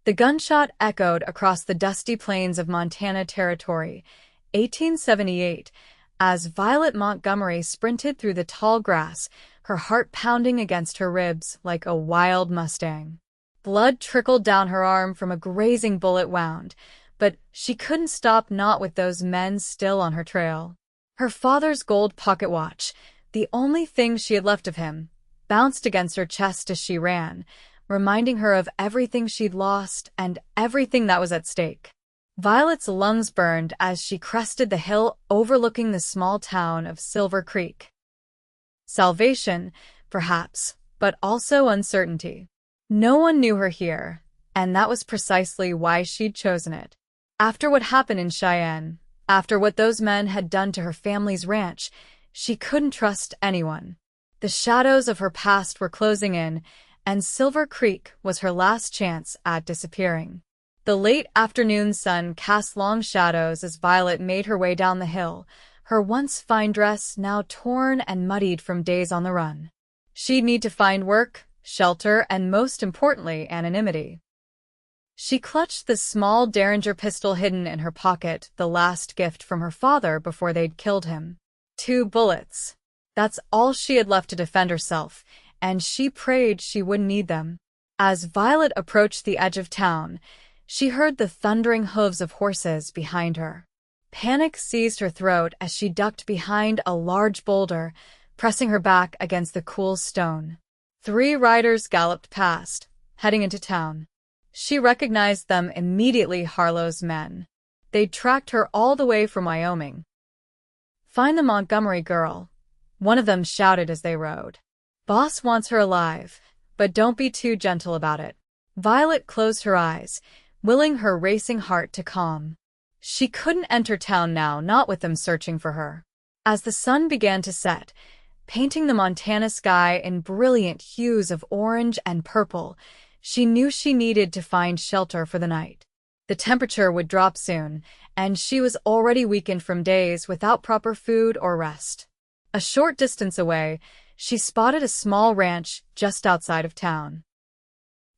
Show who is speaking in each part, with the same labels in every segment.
Speaker 1: The gunshot echoed across the dusty plains of Montana Territory, 1878, as Violet Montgomery sprinted through the tall grass, her heart pounding against her ribs like a wild Mustang. Blood trickled down her arm from a grazing bullet wound, but she couldn't stop, not with those men still on her trail. Her father's gold pocket watch, the only thing she had left of him, bounced against her chest as she ran, reminding her of everything she'd lost and everything that was at stake. Violet's lungs burned as she crested the hill overlooking the small town of Silver Creek. Salvation, perhaps, but also uncertainty. No one knew her here, and that was precisely why she'd chosen it. After what happened in Cheyenne, after what those men had done to her family's ranch, she couldn't trust anyone. The shadows of her past were closing in, and Silver Creek was her last chance at disappearing. The late afternoon sun cast long shadows as Violet made her way down the hill, her once fine dress now torn and muddied from days on the run. She'd need to find work, shelter, and most importantly, anonymity. She clutched the small Derringer pistol hidden in her pocket, the last gift from her father before they'd killed him. 2 bullets. That's all she had left to defend herself, and she prayed she wouldn't need them. As Violet approached the edge of town, she heard the thundering hooves of horses behind her. Panic seized her throat as she ducked behind a large boulder, pressing her back against the cool stone. 3 riders galloped past, heading into town. She recognized them immediately, Harlow's men. They'd tracked her all the way from Wyoming. "Find the Montgomery girl," one of them shouted as they rode. "Boss wants her alive, but don't be too gentle about it." Violet closed her eyes, willing her racing heart to calm. She couldn't enter town now, not with them searching for her. As the sun began to set, painting the Montana sky in brilliant hues of orange and purple, she knew she needed to find shelter for the night. The temperature would drop soon, and she was already weakened from days without proper food or rest. A short distance away, she spotted a small ranch just outside of town.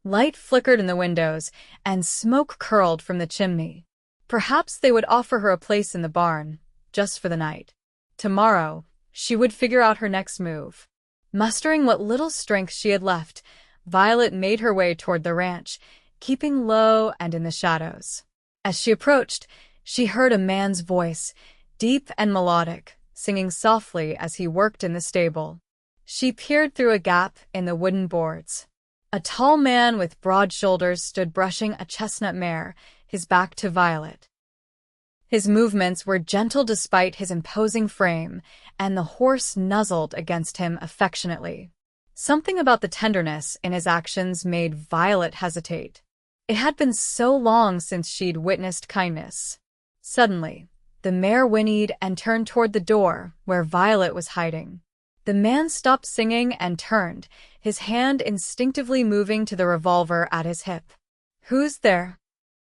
Speaker 1: Light flickered in the windows, and smoke curled from the chimney. Perhaps they would offer her a place in the barn, just for the night. Tomorrow, she would figure out her next move. Mustering what little strength she had left, Violet made her way toward the ranch, keeping low and in the shadows. As she approached, she heard a man's voice, deep and melodic, singing softly as he worked in the stable. She peered through a gap in the wooden boards. A tall man with broad shoulders stood brushing a chestnut mare, his back to Violet. His movements were gentle despite his imposing frame, and the horse nuzzled against him affectionately. Something about the tenderness in his actions made Violet hesitate. It had been so long since she'd witnessed kindness. Suddenly, the mare whinnied and turned toward the door where Violet was hiding. The man stopped singing and turned, his hand instinctively moving to the revolver at his hip. "Who's there?"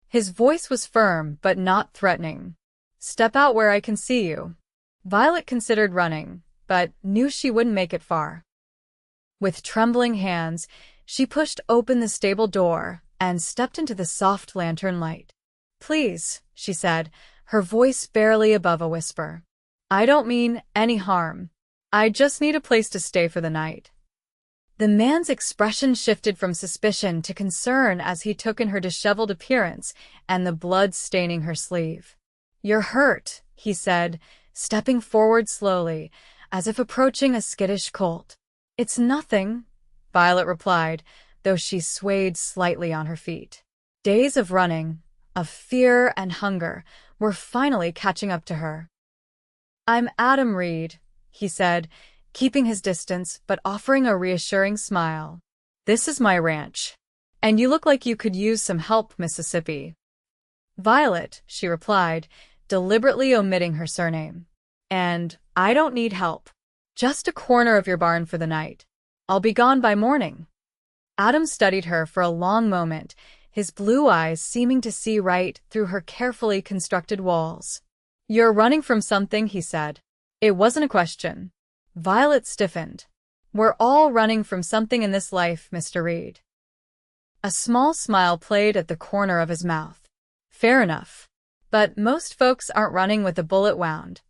Speaker 1: His voice was firm but not threatening. "Step out where I can see you." Violet considered running, but knew she wouldn't make it far. With trembling hands, she pushed open the stable door and stepped into the soft lantern light. "Please," she said, her voice barely above a whisper. "I don't mean any harm. I just need a place to stay for the night." The man's expression shifted from suspicion to concern as he took in her disheveled appearance and the blood staining her sleeve. "You're hurt," he said, stepping forward slowly, as if approaching a skittish colt. "It's nothing," Violet replied, though she swayed slightly on her feet. Days of running, of fear and hunger, were finally catching up to her. "I'm Adam Reed," he said, keeping his distance but offering a reassuring smile. "This is my ranch. And you look like you could use some help, Mississippi." "Violet," she replied, deliberately omitting her surname. "And I don't need help. Just a corner of your barn for the night. I'll be gone by morning." Adam studied her for a long moment, his blue eyes seeming to see right through her carefully constructed walls. "You're running from something," he said. It wasn't a question. Violet stiffened. "We're all running from something in this life, Mr. Reed." A small smile played at the corner of his mouth. Fair enough. But most folks aren't running with a bullet wound.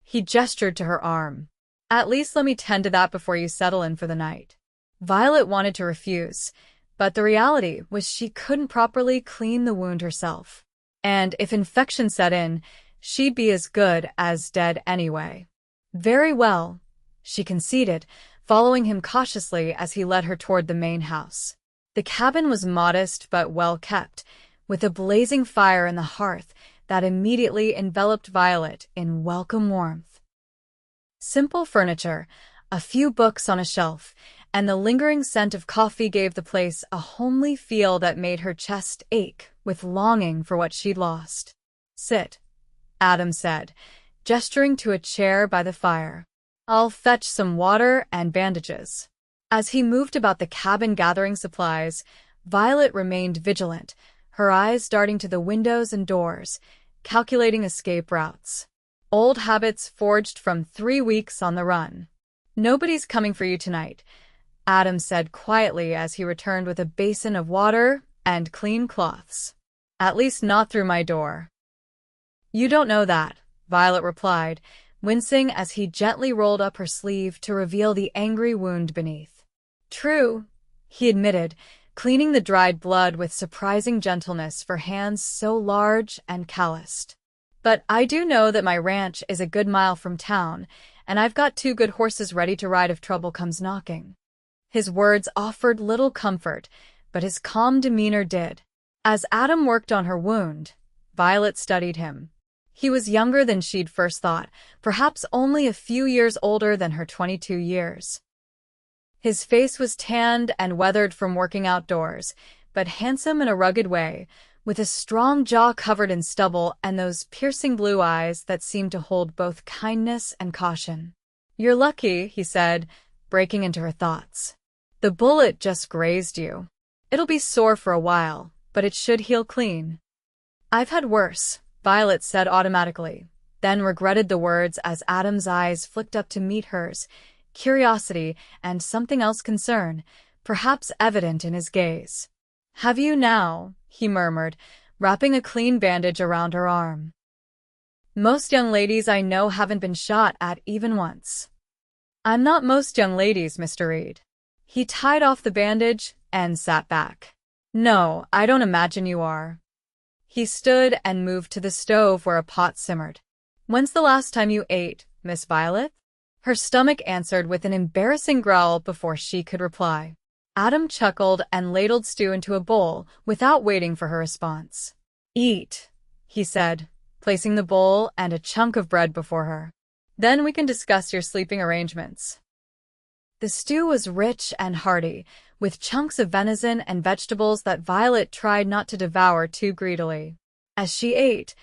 Speaker 1: He gestured to her arm. At least let me tend to that before you settle in for the night. Violet wanted to refuse, but the reality was she couldn't properly clean the wound herself. And if infection set in, she'd be as good as dead anyway. Very well, she conceded, following him cautiously as he led her toward the main house. The cabin was modest but well kept, with a blazing fire in the hearth that immediately enveloped Violet in welcome warmth. Simple furniture, a few books on a shelf, and the lingering scent of coffee gave the place a homely feel that made her chest ache with longing for what she'd lost. Sit, Adam said, gesturing to a chair by the fire. I'll fetch some water and bandages. As he moved about the cabin gathering supplies, Violet remained vigilant, her eyes darting to the windows and doors, calculating escape routes. Old habits forged from 3 weeks on the run. Nobody's coming for you tonight, Adam said quietly as he returned with a basin of water and clean cloths. At least not through my door. You don't know that, Violet replied, wincing as he gently rolled up her sleeve to reveal the angry wound beneath. True, he admitted, cleaning the dried blood with surprising gentleness for hands so large and calloused. But I do know that my ranch is a good mile from town, and I've got 2 good horses ready to ride if trouble comes knocking. His words offered little comfort, but his calm demeanor did. As Adam worked on her wound, Violet studied him. He was younger than she'd first thought, perhaps only a few years older than her 22 years. His face was tanned and weathered from working outdoors, but handsome in a rugged way, with a strong jaw covered in stubble and those piercing blue eyes that seemed to hold both kindness and caution. You're lucky, he said, breaking into her thoughts. The bullet just grazed you. It'll be sore for a while, but it should heal clean. I've had worse, Violet said automatically, then regretted the words as Adam's eyes flicked up to meet hers, curiosity and something else concern, perhaps evident in his gaze. Have you now? He murmured, wrapping a clean bandage around her arm. Most young ladies I know haven't been shot at even once. I'm not most young ladies, Mr. Reed. He tied off the bandage and sat back. No, I don't imagine you are. He stood and moved to the stove where a pot simmered. When's the last time you ate, Miss Violet? Her stomach answered with an embarrassing growl before she could reply. Adam chuckled and ladled stew into a bowl without waiting for her response. Eat, he said, placing the bowl and a chunk of bread before her. Then we can discuss your sleeping arrangements. The stew was rich and hearty, with chunks of venison and vegetables that Violet tried not to devour too greedily. As she ate,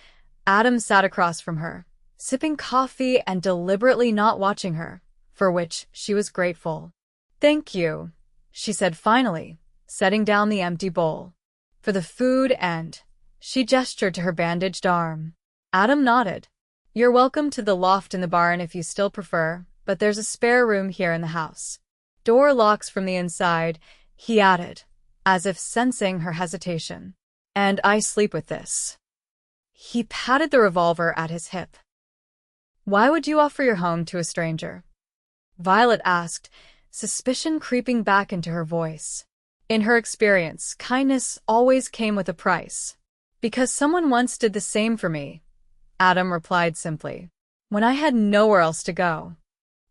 Speaker 1: Adam sat across from her, sipping coffee and deliberately not watching her, for which she was grateful. Thank you, she said finally, setting down the empty bowl. For the food and... She gestured to her bandaged arm. Adam nodded. You're welcome to the loft in the barn if you still prefer, but there's a spare room here in the house. Door locks from the inside, he added, as if sensing her hesitation. And I sleep with this. He patted the revolver at his hip. Why would you offer your home to a stranger? Violet asked, suspicion creeping back into her voice. In her experience, kindness always came with a price. Because someone once did the same for me, Adam replied simply, when I had nowhere else to go.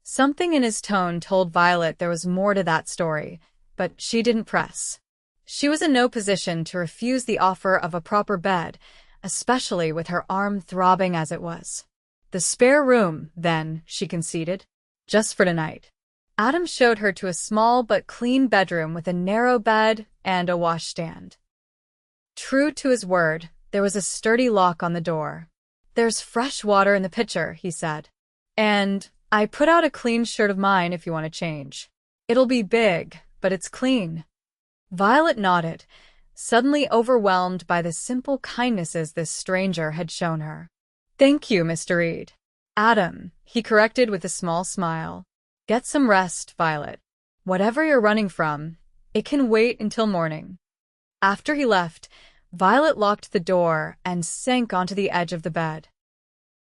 Speaker 1: Something in his tone told Violet there was more to that story, but she didn't press. She was in no position to refuse the offer of a proper bed, especially with her arm throbbing as it was. The spare room, then, she conceded. Just for tonight. Adam showed her to a small but clean bedroom with a narrow bed and a washstand. True to his word, there was a sturdy lock on the door. There's fresh water in the pitcher, he said. And I put out a clean shirt of mine if you want to change. It'll be big, but it's clean. Violet nodded, suddenly overwhelmed by the simple kindnesses this stranger had shown her. Thank you, Mr. Reed. Adam, he corrected with a small smile. Get some rest, Violet. Whatever you're running from, it can wait until morning. After he left, Violet locked the door and sank onto the edge of the bed.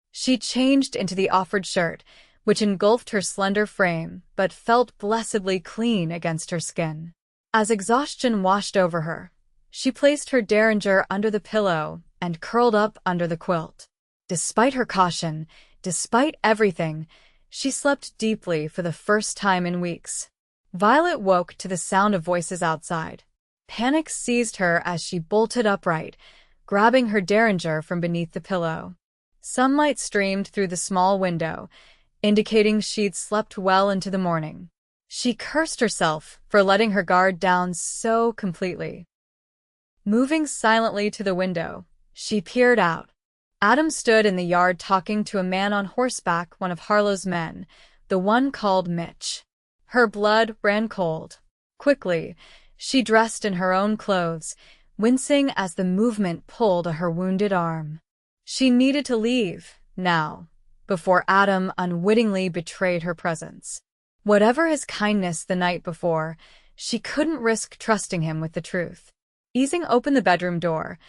Speaker 1: She changed into the offered shirt, which engulfed her slender frame but felt blessedly clean against her skin. As exhaustion washed over her, she placed her derringer under the pillow and curled up under the quilt. Despite her caution, despite everything, she slept deeply for the first time in weeks. Violet woke to the sound of voices outside. Panic seized her as she bolted upright, grabbing her derringer from beneath the pillow. Sunlight streamed through the small window, indicating she'd slept well into the morning. She cursed herself for letting her guard down so completely. Moving silently to the window, she peered out. Adam stood in the yard talking to a man on horseback, one of Harlow's men, the one called Mitch. Her blood ran cold. Quickly, she dressed in her own clothes, wincing as the movement pulled at her wounded arm. She needed to leave, now, before Adam unwittingly betrayed her presence. Whatever his kindness the night before, she couldn't risk trusting him with the truth. Easing open the bedroom door,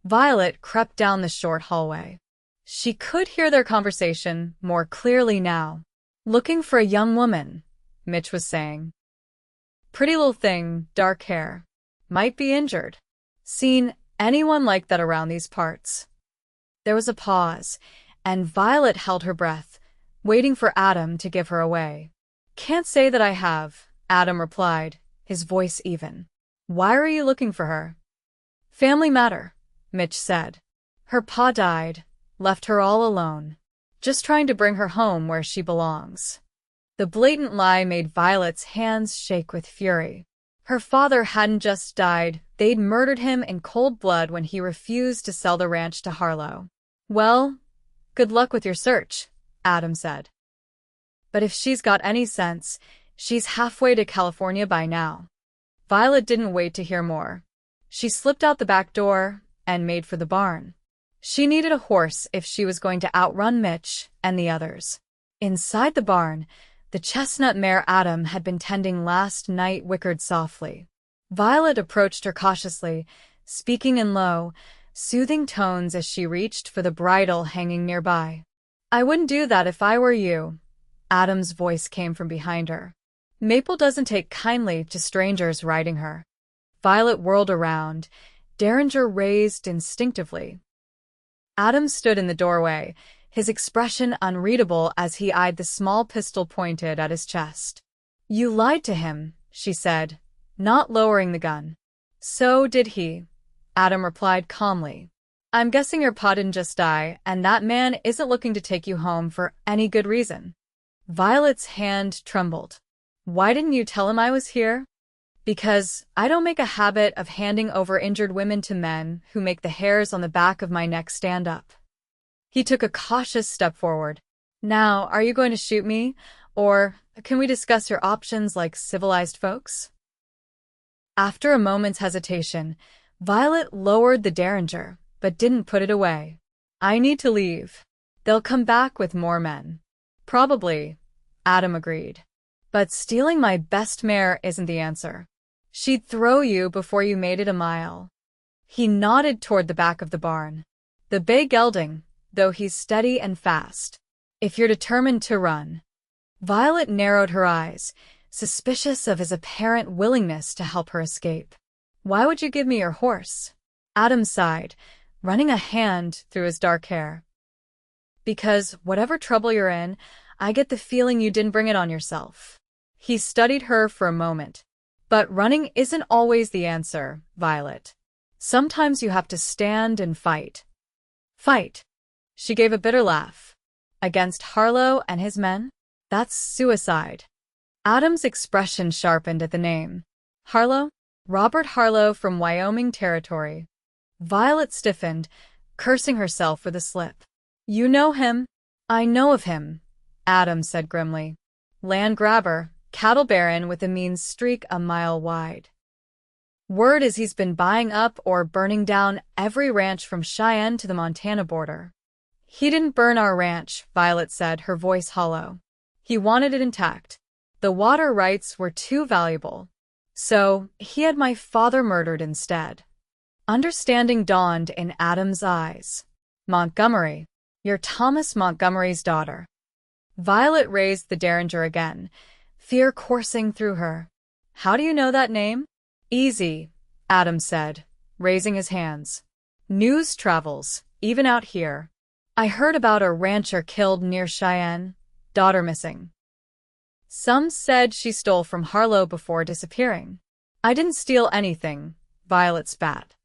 Speaker 1: Violet crept down the short hallway. She could hear their conversation more clearly now. "Looking for a young woman," Mitch was saying. "Pretty little thing, dark hair. Might be injured. Seen anyone like that around these parts?" There was a pause, and Violet held her breath, waiting for Adam to give her away. "Can't say that I have," Adam replied, his voice even. "Why are you looking for her?" "Family matter," Mitch said. "Her pa died, left her all alone. Just trying to bring her home where she belongs." The blatant lie made Violet's hands shake with fury. Her father hadn't just died, they'd murdered him in cold blood when he refused to sell the ranch to Harlow. "Well, good luck with your search," Adam said. "But if she's got any sense, she's halfway to California by now." Violet didn't wait to hear more. She slipped out the back door and made for the barn. She needed a horse if she was going to outrun Mitch and the others. Inside the barn, the chestnut mare Adam had been tending last night whickered softly. Violet approached her cautiously, speaking in low, soothing tones as she reached for the bridle hanging nearby. "I wouldn't do that if I were you," Adam's voice came from behind her. "Maple doesn't take kindly to strangers riding her." Violet whirled around, derringer raised instinctively. Adam stood in the doorway, his expression unreadable as he eyed the small pistol pointed at his chest. "You lied to him," she said, not lowering the gun. "So did he," Adam replied calmly. "I'm guessing your pa didn't just die, and that man isn't looking to take you home for any good reason." Violet's hand trembled. "Why didn't you tell him I was here?" "Because I don't make a habit of handing over injured women to men who make the hairs on the back of my neck stand up." He took a cautious step forward. "Now, are you going to shoot me? Or can we discuss your options like civilized folks?" After a moment's hesitation, Violet lowered the derringer, but didn't put it away. "I need to leave. They'll come back with more men." "Probably," Adam agreed. "But stealing my best mare isn't the answer. She'd throw you before you made it a mile." He nodded toward the back of the barn. "The bay gelding, though he's steady and fast. If you're determined to run." Violet narrowed her eyes, suspicious of his apparent willingness to help her escape. "Why would you give me your horse?" Adam sighed, running a hand through his dark hair. "Because whatever trouble you're in, I get the feeling you didn't bring it on yourself." He studied her for a moment. "But running isn't always the answer, Violet. Sometimes you have to stand and fight." "Fight?" She gave a bitter laugh. "Against Harlow and his men? That's suicide." Adam's expression sharpened at the name. "Harlow? Robert Harlow from Wyoming Territory." Violet stiffened, cursing herself for the slip. "You know him?" "I know of him," Adam said grimly. "Land grabber, cattle baron with a mean streak a mile wide. Word is he's been buying up or burning down every ranch from Cheyenne to the Montana border." "He didn't burn our ranch," Violet said, her voice hollow. "He wanted it intact. The water rights were too valuable. So he had my father murdered instead." Understanding dawned in Adam's eyes. Montgomery, you're Thomas Montgomery's daughter. Violet raised the derringer again, fear coursing through her. How do you know that name? Easy, Adam said, raising his hands. News travels, even out here. I heard about a rancher killed near Cheyenne, daughter missing. Some said she stole from Harlow before disappearing. I didn't steal anything, Violet spat.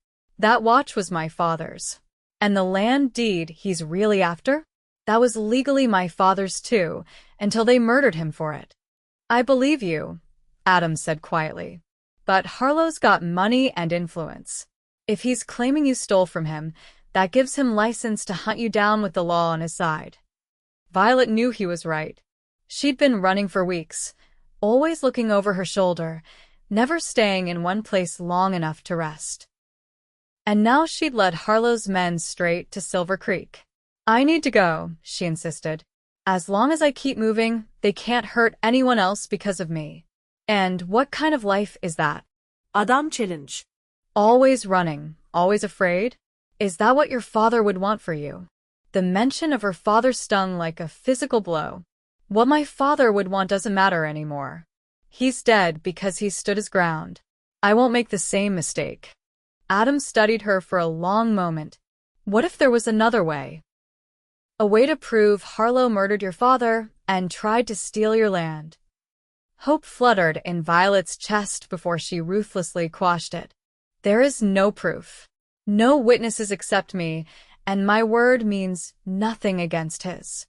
Speaker 1: That watch was my father's. And the land deed he's really after? That was legally my father's too, until they murdered him for it. I believe you, Adam said quietly. But Harlow's got money and influence. If he's claiming you stole from him, that gives him license to hunt you down with the law on his side. Violet knew he was right. She'd been running for weeks, always looking over her shoulder, never staying in one place long enough to rest. And now she'd led Harlow's men straight to Silver Creek. I need to go, she insisted. As long as I keep moving, they can't hurt anyone else because of me. And what kind of life is that?
Speaker 2: Adam challenge.
Speaker 1: Always running, always afraid? Is that what your father would want for you? The mention of her father stung like a physical blow. What my father would want doesn't matter anymore. He's dead because he stood his ground. I won't make the same mistake. Adam studied her for a long moment. What if there was another way? A way to prove Harlow murdered your father and tried to steal your land. Hope fluttered in Violet's chest before she ruthlessly quashed it. There is no proof. No witnesses except me, and my word means nothing against his.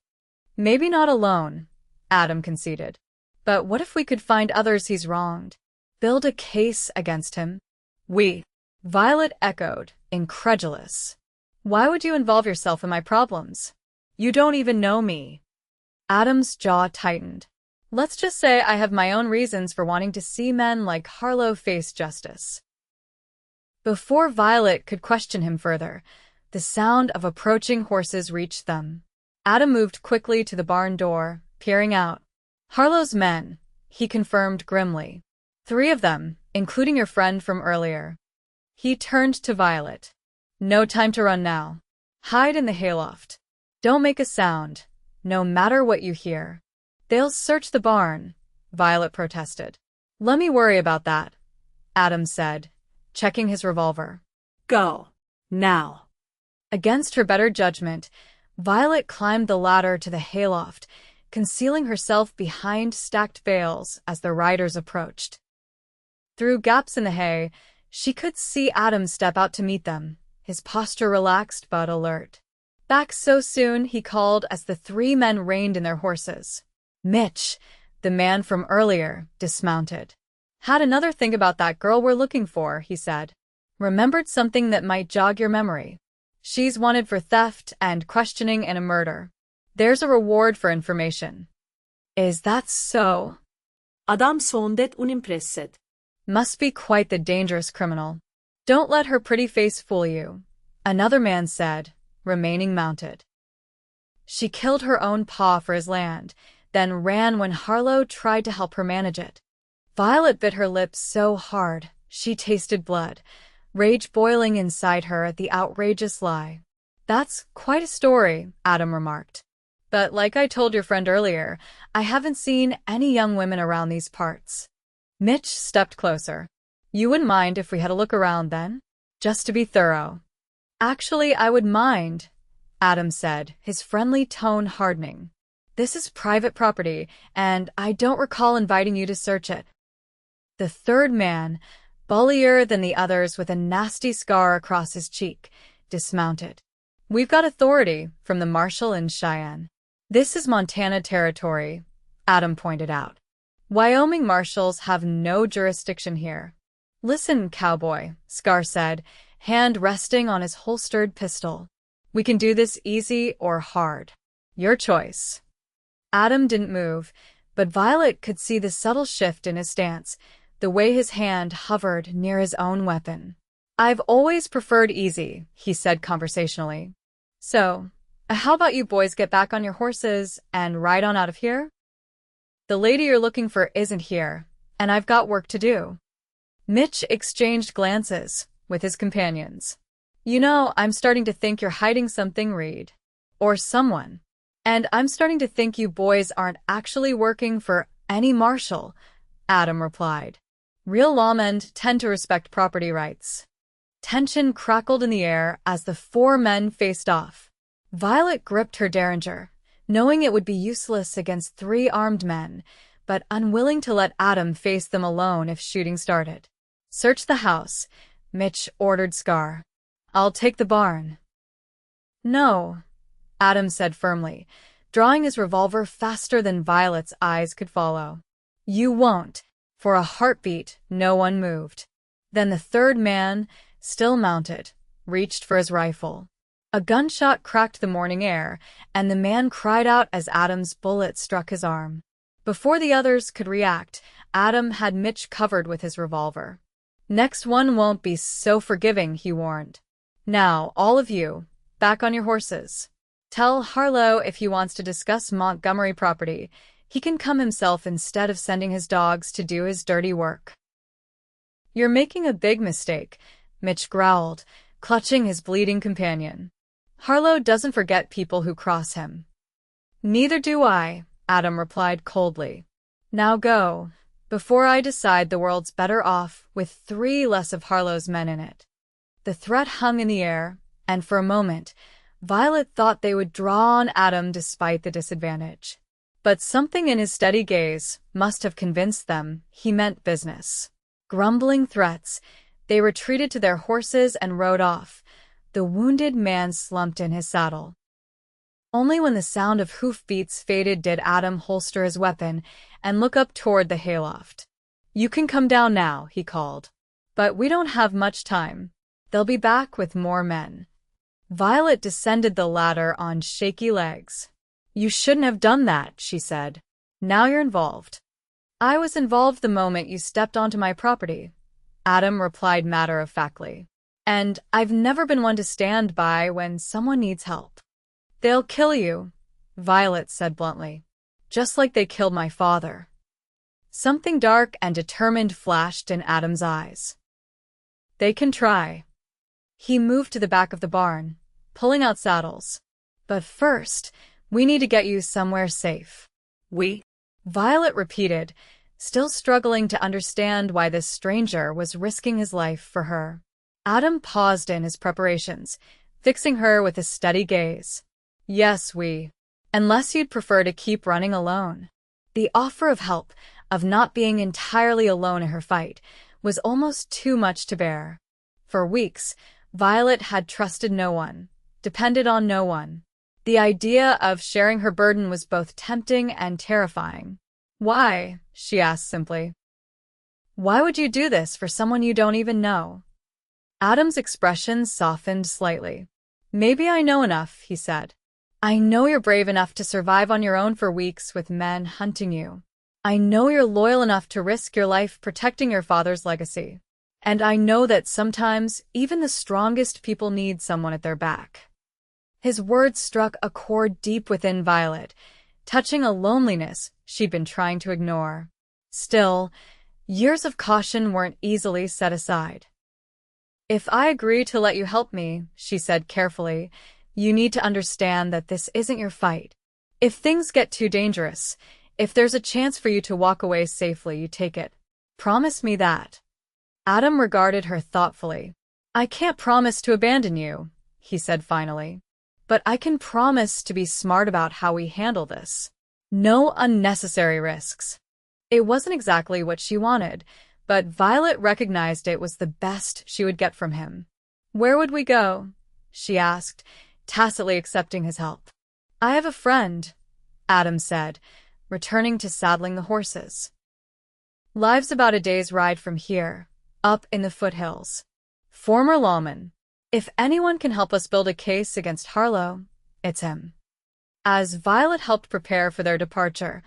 Speaker 1: Maybe not alone, Adam conceded. But what if we could find others he's wronged? Build a case against him? We. Violet echoed, incredulous. Why would you involve yourself in my problems? You don't even know me. Adam's jaw tightened. Let's just say I have my own reasons for wanting to see men like Harlow face justice. Before Violet could question him further, the sound of approaching horses reached them. Adam moved quickly to the barn door, peering out. Harlow's men, he confirmed grimly. 3 of them, including your friend from earlier. He turned to Violet. No time to run now. Hide in the hayloft. Don't make a sound, no matter what you hear. They'll search the barn, Violet protested. Let me worry about that, Adam said, checking his revolver.
Speaker 2: Go. Now.
Speaker 1: Against her better judgment, Violet climbed the ladder to the hayloft, concealing herself behind stacked bales as the riders approached. Through gaps in the hay, she could see Adam step out to meet them, his posture relaxed but alert. Back so soon, he called as the 3 men reined in their horses. Mitch, the man from earlier, dismounted. Had another think about that girl we're looking for, he said. Remembered something that might jog your memory. She's wanted for theft and questioning and a murder. There's a reward for information. Is that so?
Speaker 2: Adam sondet unimpresset.
Speaker 1: Must be quite the dangerous criminal. Don't let her pretty face fool you, another man said, remaining mounted. She killed her own pa for his land, then ran when Harlow tried to help her manage it. Violet bit her lips so hard, she tasted blood, rage boiling inside her at the outrageous lie. That's quite a story, Adam remarked. But like I told your friend earlier, I haven't seen any young women around these parts. Mitch stepped closer. You wouldn't mind if we had a look around then? Just to be thorough. Actually, I would mind, Adam said, his friendly tone hardening. This is private property, and I don't recall inviting you to search it. The 3rd man, bullier than the others with a nasty scar across his cheek, dismounted. We've got authority from the Marshal in Cheyenne. This is Montana territory, Adam pointed out. Wyoming marshals have no jurisdiction here. Listen, Cowboy, Scar said, hand resting on his holstered pistol. We can do this easy or hard. Your choice. Adam didn't move, but Violet could see the subtle shift in his stance, the way his hand hovered near his own weapon. I've always preferred easy, he said conversationally. So, how about you boys get back on your horses and ride on out of here? The lady you're looking for isn't here, and I've got work to do. Mitch exchanged glances, with his companions. You know, I'm starting to think you're hiding something, Reed. Or someone. And I'm starting to think you boys aren't actually working for any Marshal, Adam replied. Real lawmen tend to respect property rights. Tension crackled in the air as the four men faced off. Violet gripped her derringer, knowing it would be useless against three armed men, but unwilling to let Adam face them alone if shooting started. Search the house, Mitch ordered Scar. I'll take the barn. No, Adam said firmly, drawing his revolver faster than Violet's eyes could follow. You won't. For a heartbeat, no one moved. Then the third man, still mounted, reached for his rifle. A gunshot cracked the morning air, and the man cried out as Adam's bullet struck his arm. Before the others could react, Adam had Mitch covered with his revolver. Next one won't be so forgiving, he warned. Now, all of you, back on your horses. Tell Harlow if he wants to discuss Montgomery property, he can come himself instead of sending his dogs to do his dirty work. You're making a big mistake, Mitch growled, clutching his bleeding companion. Harlow doesn't forget people who cross him. Neither do I, Adam replied coldly. Now go, before I decide the world's better off with 3 less of Harlow's men in it. The threat hung in the air, and for a moment, Violet thought they would draw on Adam despite the disadvantage. But something in his steady gaze must have convinced them he meant business. Grumbling threats, they retreated to their horses and rode off. The wounded man slumped in his saddle. Only when the sound of hoofbeats faded did Adam holster his weapon and look up toward the hayloft. You can come down now, he called. But we don't have much time. They'll be back with more men. Violet descended the ladder on shaky legs. You shouldn't have done that, she said. Now you're involved. I was involved the moment you stepped onto my property, Adam replied matter-of-factly. And I've never been one to stand by when someone needs help. They'll kill you, Violet said bluntly. Just like they killed my father. Something dark and determined flashed in Adam's eyes. They can try. He moved to the back of the barn, pulling out saddles. But first, we need to get you somewhere safe. We? Violet repeated, still struggling to understand why this stranger was risking his life for her. Adam paused in his preparations, fixing her with a steady gaze. Yes, we. Unless you'd prefer to keep running alone. The offer of help, of not being entirely alone in her fight, was almost too much to bear. For weeks, Violet had trusted no one, depended on no one. The idea of sharing her burden was both tempting and terrifying. Why? She asked simply. Why would you do this for someone you don't even know? Adam's expression softened slightly. Maybe I know enough, he said. I know you're brave enough to survive on your own for weeks with men hunting you. I know you're loyal enough to risk your life protecting your father's legacy. And I know that sometimes even the strongest people need someone at their back. His words struck a chord deep within Violet, touching a loneliness she'd been trying to ignore. Still, years of caution weren't easily set aside. If I agree to let you help me, she said carefully, you need to understand that this isn't your fight. If things get too dangerous, if there's a chance for you to walk away safely, you take it. Promise me that. Adam regarded her thoughtfully. I can't promise to abandon you, he said finally. But I can promise to be smart about how we handle this. No unnecessary risks. It wasn't exactly what she wanted, but Violet recognized it was the best she would get from him. Where would we go? She asked, tacitly accepting his help. I have a friend, Adam said, returning to saddling the horses. Lives about a day's ride from here, up in the foothills. Former lawman. If anyone can help us build a case against Harlow, it's him. As Violet helped prepare for their departure,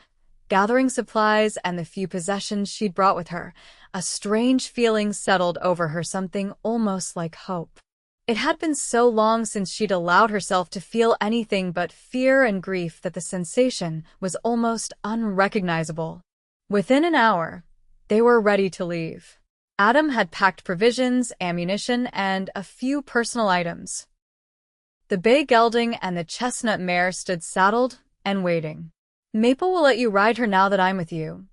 Speaker 1: gathering supplies and the few possessions she'd brought with her, a strange feeling settled over her, something almost like hope. It had been so long since she'd allowed herself to feel anything but fear and grief that the sensation was almost unrecognizable. Within an hour, they were ready to leave. Adam had packed provisions, ammunition, and a few personal items. The bay gelding and the chestnut mare stood saddled and waiting. Maple will let you ride her now that I'm with you,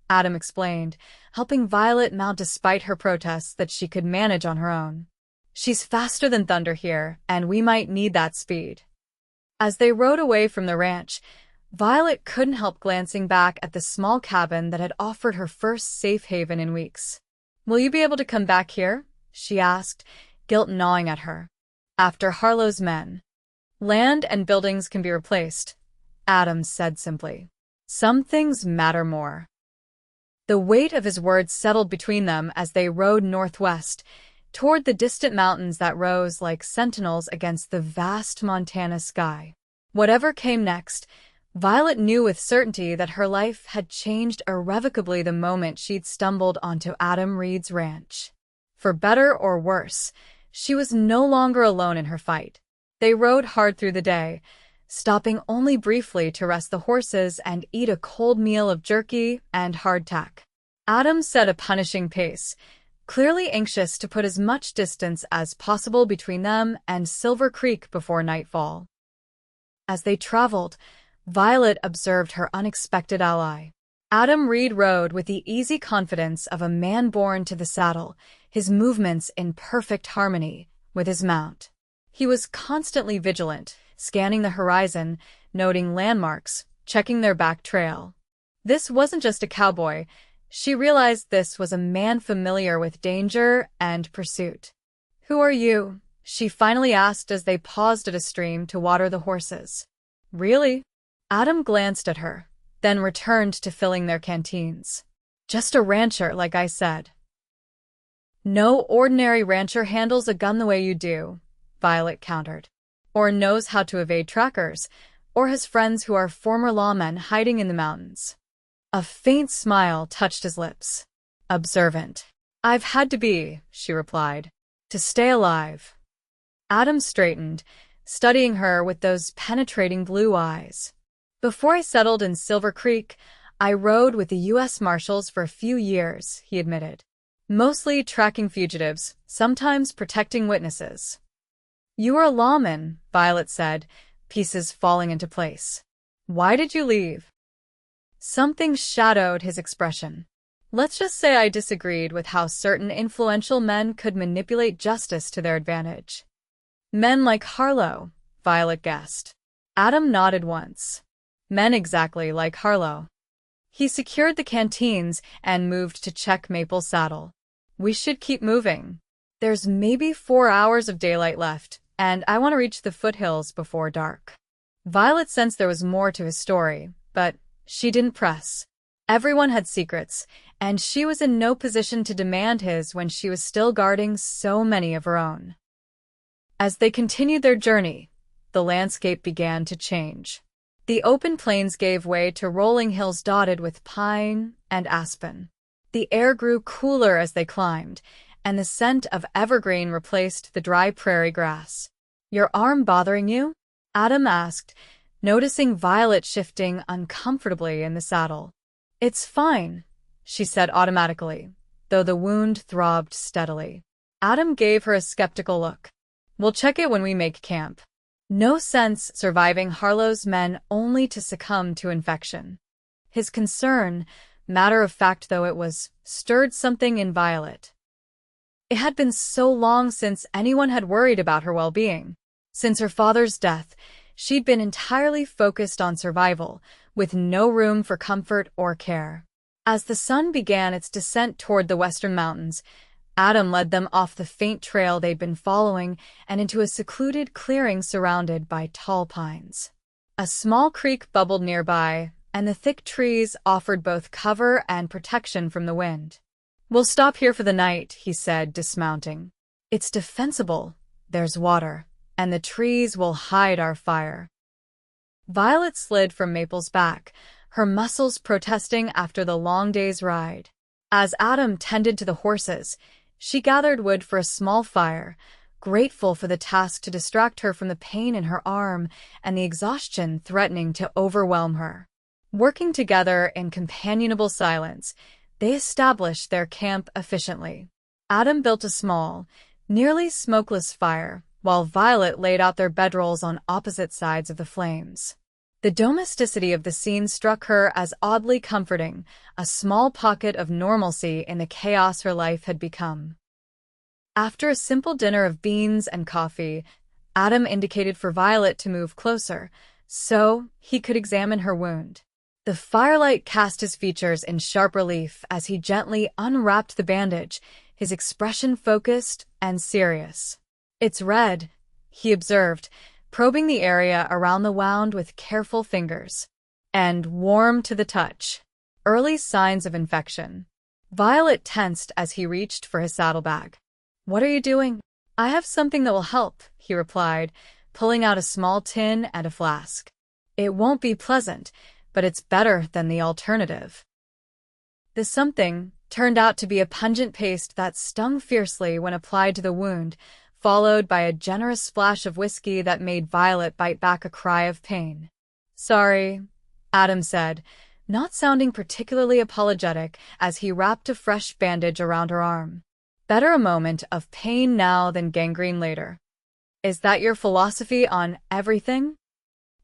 Speaker 1: Adam explained, helping Violet mount despite her protests that she could manage on her own. She's faster than thunder here, and we might need that speed. As they rode away from the ranch, Violet couldn't help glancing back at the small cabin that had offered her first safe haven in weeks. Will you be able to come back here? She asked, guilt gnawing at her. After Harlow's men. Land and buildings can be replaced, Adam said simply. Some things matter more. The weight of his words settled between them as they rode northwest, toward the distant mountains that rose like sentinels against the vast Montana sky. Whatever came next, Violet knew with certainty that her life had changed irrevocably the moment she'd stumbled onto Adam Reed's ranch. For better or worse, she was no longer alone in her fight. They rode hard through the day, stopping only briefly to rest the horses and eat a cold meal of jerky and hardtack. Adam set a punishing pace, clearly anxious to put as much distance as possible between them and Silver Creek before nightfall. As they traveled, Violet observed her unexpected ally. Adam Reed rode with the easy confidence of a man born to the saddle, his movements in perfect harmony with his mount. He was constantly vigilant, scanning the horizon, noting landmarks, checking their back trail. This wasn't just a cowboy. She realized this was a man familiar with danger and pursuit. "Who are you?" she finally asked as they paused at a stream to water the horses. "Really?" Adam glanced at her, then returned to filling their canteens. "Just a rancher, like I said." "No ordinary rancher handles a gun the way you do," Violet countered. "Or knows how to evade trackers, or has friends who are former lawmen hiding in the mountains." A faint smile touched his lips. "Observant. I've had to be," she replied, "to stay alive." Adam straightened, studying her with those penetrating blue eyes. "Before I settled in Silver Creek, I rode with the U.S. Marshals for a few years," he admitted. "Mostly tracking fugitives, sometimes protecting witnesses." "You were a lawman," Violet said, pieces falling into place. "Why did you leave?" Something shadowed his expression. "Let's just say I disagreed with how certain influential men could manipulate justice to their advantage." "Men like Harlow," Violet guessed. Adam nodded once. "Men exactly like Harlow." He secured the canteens and moved to check Maple's saddle. "We should keep moving. There's maybe 4 hours of daylight left, and I want to reach the foothills before dark." Violet sensed there was more to his story, but she didn't press. Everyone had secrets, and she was in no position to demand his when she was still guarding so many of her own. As they continued their journey, the landscape began to change. The open plains gave way to rolling hills dotted with pine and aspen. The air grew cooler as they climbed, and the scent of evergreen replaced the dry prairie grass. "Your arm bothering you?" Adam asked, noticing Violet shifting uncomfortably in the saddle. "It's fine," she said automatically, though the wound throbbed steadily. Adam gave her a skeptical look. "We'll check it when we make camp." No sense surviving Harlow's men only to succumb to infection. His concern, matter of fact though it was, stirred something in Violet. It had been so long since anyone had worried about her well-being. Since her father's death, she'd been entirely focused on survival, with no room for comfort or care. As the sun began its descent toward the western mountains, Adam led them off the faint trail they'd been following and into a secluded clearing surrounded by tall pines. A small creek bubbled nearby, and the thick trees offered both cover and protection from the wind. "We'll stop here for the night," he said, dismounting. "It's defensible. There's water, and the trees will hide our fire." Violet slid from Maple's back, her muscles protesting after the long day's ride. As Adam tended to the horses, she gathered wood for a small fire, grateful for the task to distract her from the pain in her arm and the exhaustion threatening to overwhelm her. Working together in companionable silence, they established their camp efficiently. Adam built a small, nearly smokeless fire, while Violet laid out their bedrolls on opposite sides of the flames. The domesticity of the scene struck her as oddly comforting, a small pocket of normalcy in the chaos her life had become. After a simple dinner of beans and coffee, Adam indicated for Violet to move closer, so he could examine her wound. The firelight cast his features in sharp relief as he gently unwrapped the bandage, his expression focused and serious. "It's red," he observed, probing the area around the wound with careful fingers. "And warm to the touch. Early signs of infection." Violet tensed as he reached for his saddlebag. "What are you doing?" "I have something that will help," he replied, pulling out a small tin and a flask. "It won't be pleasant, but it's better than the alternative." The something turned out to be a pungent paste that stung fiercely when applied to the wound, followed by a generous splash of whiskey that made Violet bite back a cry of pain. "Sorry," Adam said, not sounding particularly apologetic as he wrapped a fresh bandage around her arm. "Better a moment of pain now than gangrene later." "Is that your philosophy on everything?"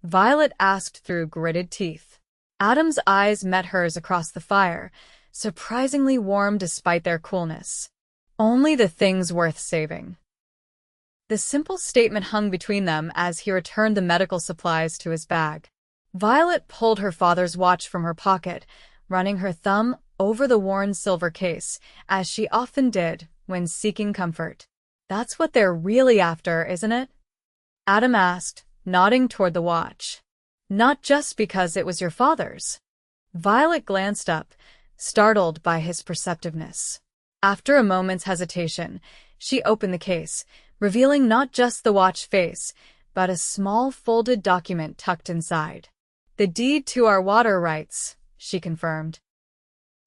Speaker 1: Violet asked through gritted teeth. Adam's eyes met hers across the fire, surprisingly warm despite their coolness. "Only the things worth saving." The simple statement hung between them as he returned the medical supplies to his bag. Violet pulled her father's watch from her pocket, running her thumb over the worn silver case, as she often did when seeking comfort. "That's what they're really after, isn't it?" Adam asked, nodding toward the watch. "Not just because it was your father's." Violet glanced up, startled by his perceptiveness. After a moment's hesitation, she opened the case, revealing not just the watch face, but a small folded document tucked inside. "The deed to our water rights," she confirmed.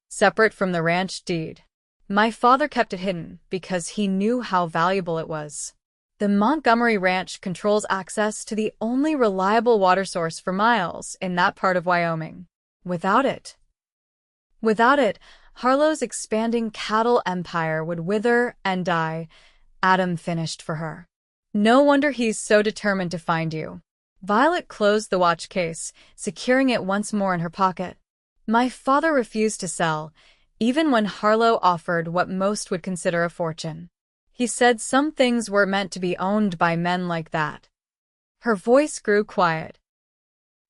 Speaker 1: "Separate from the ranch deed. My father kept it hidden because he knew how valuable it was. The Montgomery Ranch controls access to the only reliable water source for miles in that part of Wyoming. Without it, Harlow's expanding cattle empire would wither and die," Adam finished for her. "No wonder he's so determined to find you." Violet closed the watch case, securing it once more in her pocket. "My father refused to sell, even when Harlow offered what most would consider a fortune. He said some things were meant to be owned by men like that." Her voice grew quiet.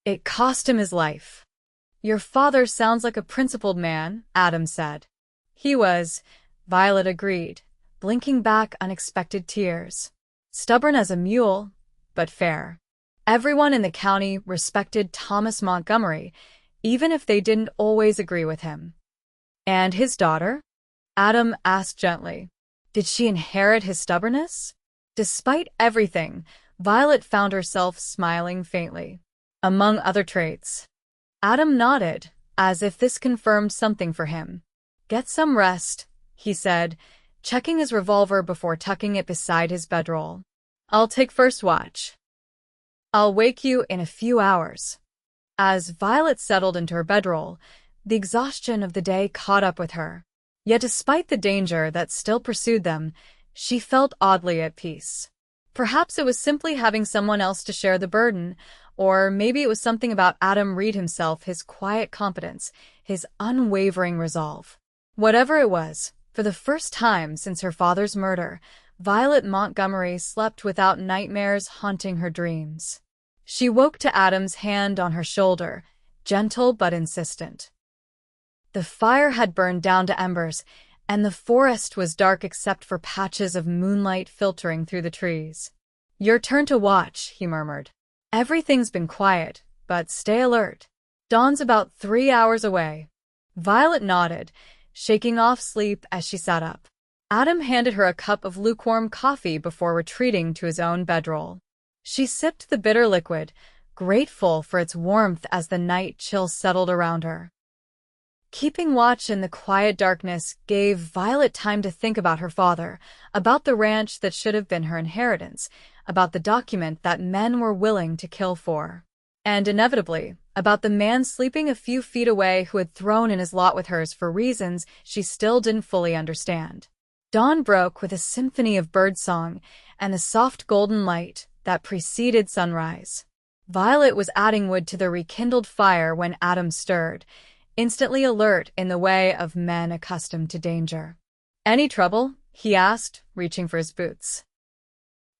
Speaker 1: "It cost him his life." "Your father sounds like a principled man," Adam said. "He was," Violet agreed, blinking back unexpected tears. "Stubborn as a mule, but fair. Everyone in the county respected Thomas Montgomery, even if they didn't always agree with him." "And his daughter?" Adam asked gently. "Did she inherit his stubbornness?" Despite everything, Violet found herself smiling faintly. "Among other traits." Adam nodded, as if this confirmed something for him. "Get some rest," he said, checking his revolver before tucking it beside his bedroll. "I'll take first watch. I'll wake you in a few hours." As Violet settled into her bedroll, the exhaustion of the day caught up with her. Yet despite the danger that still pursued them, she felt oddly at peace. Perhaps it was simply having someone else to share the burden, or maybe it was something about Adam Reed himself, his quiet confidence, his unwavering resolve. Whatever it was, for the first time since her father's murder, Violet Montgomery slept without nightmares haunting her dreams. She woke to Adam's hand on her shoulder, gentle but insistent. The fire had burned down to embers, and the forest was dark except for patches of moonlight filtering through the trees. "Your turn to watch," he murmured. "Everything's been quiet, but stay alert. Dawn's about 3 hours away." Violet nodded, shaking off sleep as she sat up. Adam handed her a cup of lukewarm coffee before retreating to his own bedroll. She sipped the bitter liquid, grateful for its warmth as the night chill settled around her. Keeping watch in the quiet darkness gave Violet time to think about her father, about the ranch that should have been her inheritance, about the document that men were willing to kill for, and inevitably, about the man sleeping a few feet away who had thrown in his lot with hers for reasons she still didn't fully understand. Dawn broke with a symphony of birdsong and the soft golden light that preceded sunrise. Violet was adding wood to the rekindled fire when Adam stirred, instantly alert in the way of men accustomed to danger. "Any trouble?" he asked, reaching for his boots.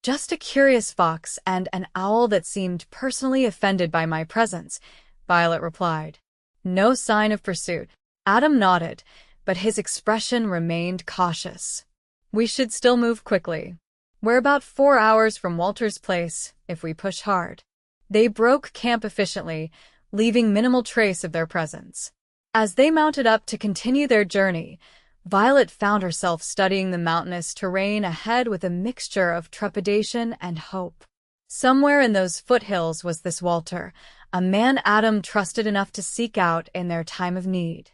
Speaker 1: "Just a curious fox and an owl that seemed personally offended by my presence," Violet replied. "No sign of pursuit." Adam nodded, but his expression remained cautious. "We should still move quickly. We're about 4 hours from Walter's place, if we push hard." They broke camp efficiently, leaving minimal trace of their presence. As they mounted up to continue their journey, Violet found herself studying the mountainous terrain ahead with a mixture of trepidation and hope. Somewhere in those foothills was this Walter, a man Adam trusted enough to seek out in their time of need.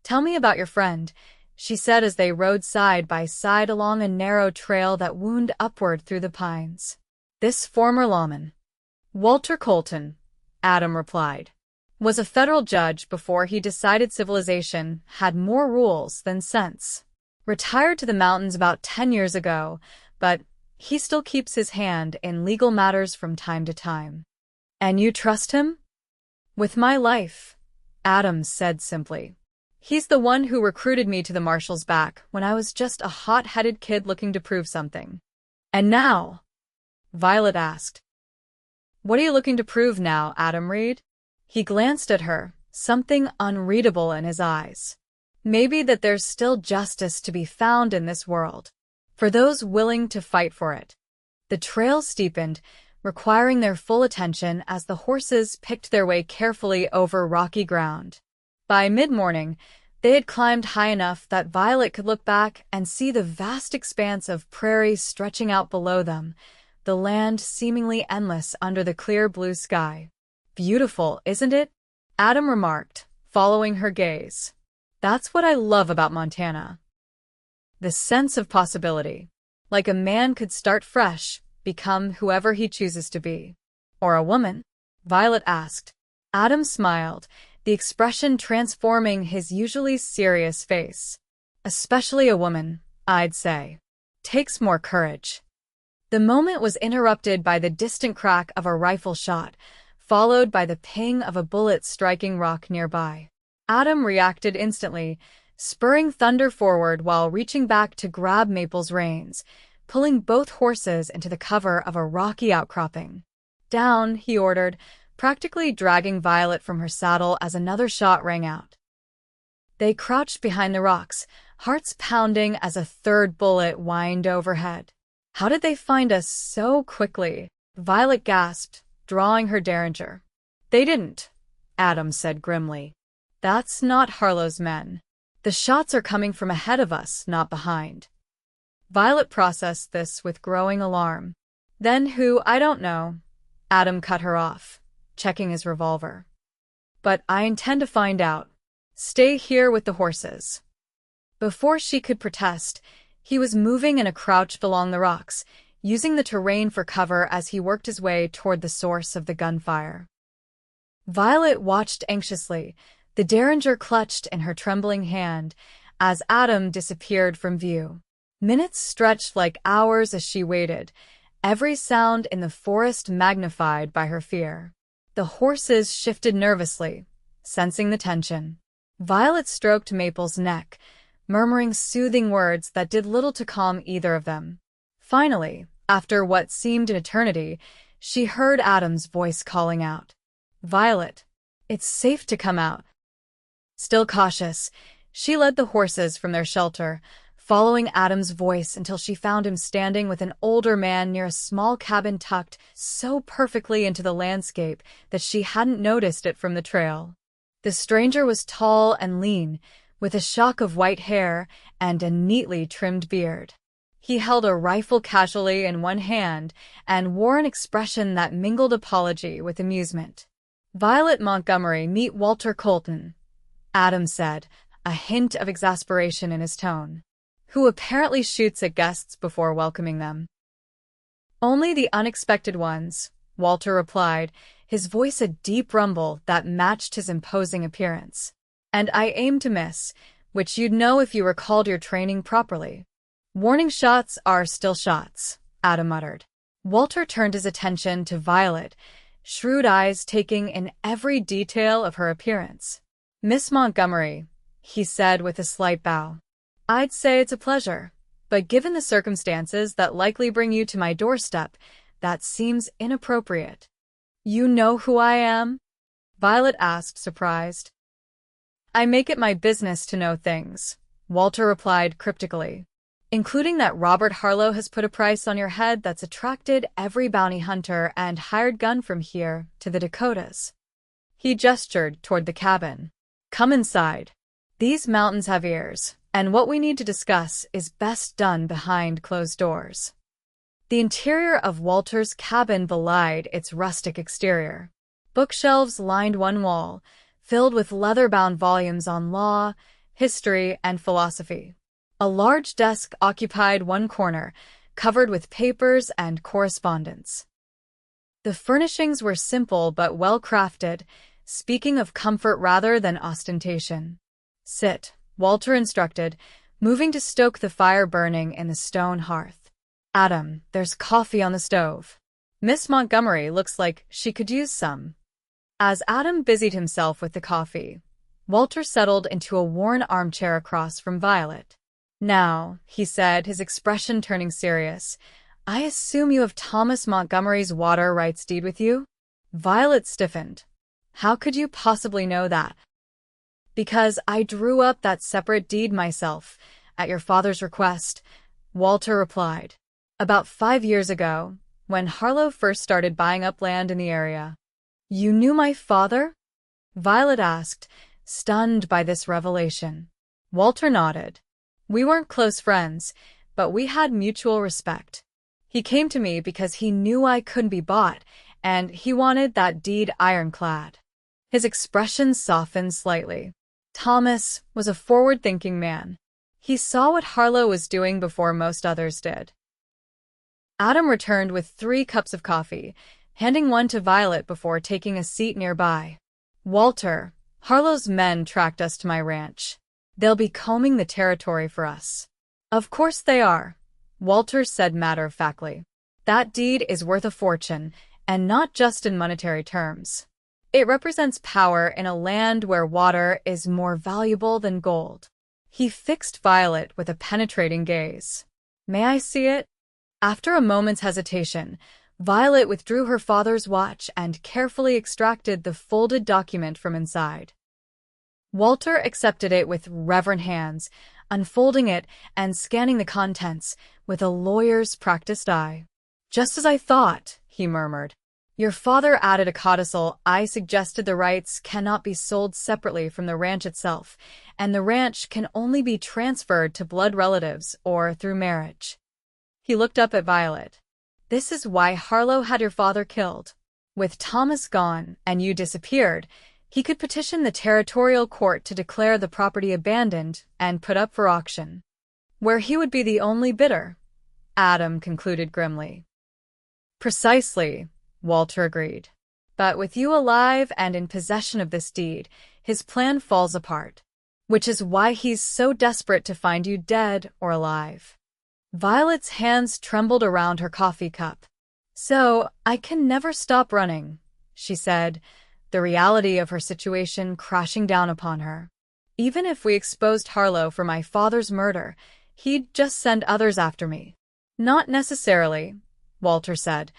Speaker 1: "Tell me about your friend," she said as they rode side by side along a narrow trail that wound upward through the pines. "This former lawman, Walter Colton," Adam replied, "was a federal judge before he decided civilization had more rules than sense. Retired to the mountains about 10 years ago, but he still keeps his hand in legal matters from time to time." "And you trust him?" "With my life," Adam said simply. "He's the one who recruited me to the Marshal's back when I was just a hot-headed kid looking to prove something." "And now?" Violet asked. "What are you looking to prove now, Adam Reed?" He glanced at her, something unreadable in his eyes. "Maybe that there's still justice to be found in this world, for those willing to fight for it." The trail steepened, requiring their full attention as the horses picked their way carefully over rocky ground. By mid-morning, they had climbed high enough that Violet could look back and see the vast expanse of prairie stretching out below them, the land seemingly endless under the clear blue sky. "Beautiful, isn't it?" Adam remarked, following her gaze. "That's what I love about Montana. The sense of possibility. Like a man could start fresh, become whoever he chooses to be." "Or a woman?" Violet asked. Adam smiled, the expression transforming his usually serious face. "Especially a woman, I'd say. Takes more courage." The moment was interrupted by the distant crack of a rifle shot, followed by the ping of a bullet striking rock nearby. Adam reacted instantly, spurring Thunder forward while reaching back to grab Maple's reins, pulling both horses into the cover of a rocky outcropping. "Down," he ordered, practically dragging Violet from her saddle as another shot rang out. They crouched behind the rocks, hearts pounding as a third bullet whined overhead. "How did they find us so quickly?" Violet gasped, drawing her derringer. "They didn't," Adam said grimly. "That's not Harlow's men. The shots are coming from ahead of us, not behind." Violet processed this with growing alarm. "Then who? I don't know." Adam cut her off, checking his revolver. "But I intend to find out. Stay here with the horses." Before she could protest, he was moving in a crouch along the rocks, using the terrain for cover as he worked his way toward the source of the gunfire. Violet watched anxiously, the derringer clutched in her trembling hand, as Adam disappeared from view. Minutes stretched like hours as she waited, every sound in the forest magnified by her fear. The horses shifted nervously, sensing the tension. Violet stroked Maple's neck, murmuring soothing words that did little to calm either of them. Finally, after what seemed an eternity, she heard Adam's voice calling out, "Violet, it's safe to come out." Still cautious, she led the horses from their shelter, following Adam's voice until she found him standing with an older man near a small cabin tucked so perfectly into the landscape that she hadn't noticed it from the trail. The stranger was tall and lean, with a shock of white hair and a neatly trimmed beard. He held a rifle casually in one hand and wore an expression that mingled apology with amusement. "Violet Montgomery, meet Walter Colton," Adam said, a hint of exasperation in his tone. "Who apparently shoots at guests before welcoming them." "Only the unexpected ones," Walter replied, his voice a deep rumble that matched his imposing appearance. "And I aim to miss. which you'd know if you recalled your training properly. Warning shots are still shots, Adam muttered. Walter turned his attention to Violet, shrewd eyes taking in every detail of her appearance. Miss Montgomery, he said with a slight bow. I'd say it's a pleasure, but given the circumstances that likely bring you to my doorstep, that seems inappropriate. You know who I am? Violet asked, surprised. I make it my business to know things, Walter replied cryptically, including that Robert Harlow has put a price on your head that's attracted every bounty hunter and hired gun from here to the Dakotas. He gestured toward the cabin. Come inside. These mountains have ears, and what we need to discuss is best done behind closed doors. The interior of Walter's cabin belied its rustic exterior. Bookshelves lined one wall, filled with leather-bound volumes on law, history, and philosophy. A large desk occupied one corner, covered with papers and correspondence. The furnishings were simple but well-crafted, speaking of comfort rather than ostentation. Sit, Walter instructed, moving to stoke the fire burning in the stone hearth. Adam, there's coffee on the stove. Miss Montgomery looks like she could use some. As Adam busied himself with the coffee, Walter settled into a worn armchair across from Violet. Now, he said, his expression turning serious, I assume you have Thomas Montgomery's water rights deed with you? Violet stiffened. How could you possibly know that? Because I drew up that separate deed myself, at your father's request, Walter replied. About 5 years ago, when Harlow first started buying up land in the area. You knew my father? Violet asked, stunned by this revelation. Walter nodded. We weren't close friends, but we had mutual respect. He came to me because he knew I couldn't be bought, and he wanted that deed ironclad. His expression softened slightly. Thomas was a forward-thinking man. He saw what Harlow was doing before most others did. Adam returned with 3 cups of coffee, handing one to Violet before taking a seat nearby. Walter, Harlow's men tracked us to my ranch. They'll be combing the territory for us. Of course they are, Walter said matter-of-factly. That deed is worth a fortune, and not just in monetary terms. It represents power in a land where water is more valuable than gold. He fixed Violet with a penetrating gaze. May I see it? After a moment's hesitation, Violet withdrew her father's watch and carefully extracted the folded document from inside. Walter accepted it with reverent hands, unfolding it and scanning the contents with a lawyer's practiced eye. Just as I thought, he murmured. Your father added a codicil. I suggested the rights cannot be sold separately from the ranch itself, and the ranch can only be transferred to blood relatives or through marriage. He looked up at Violet. This is why Harlow had your father killed. With Thomas gone and you disappeared, he could petition the territorial court to declare the property abandoned and put up for auction, where he would be the only bidder, Adam concluded grimly. Precisely, Walter agreed. But with you alive and in possession of this deed, his plan falls apart, which is why he's so desperate to find you dead or alive. Violet's hands trembled around her coffee cup. So, I can never stop running, she said, the reality of her situation crashing down upon her. Even if we exposed Harlow for my father's murder, he'd just send others after me. Not necessarily, Walter said,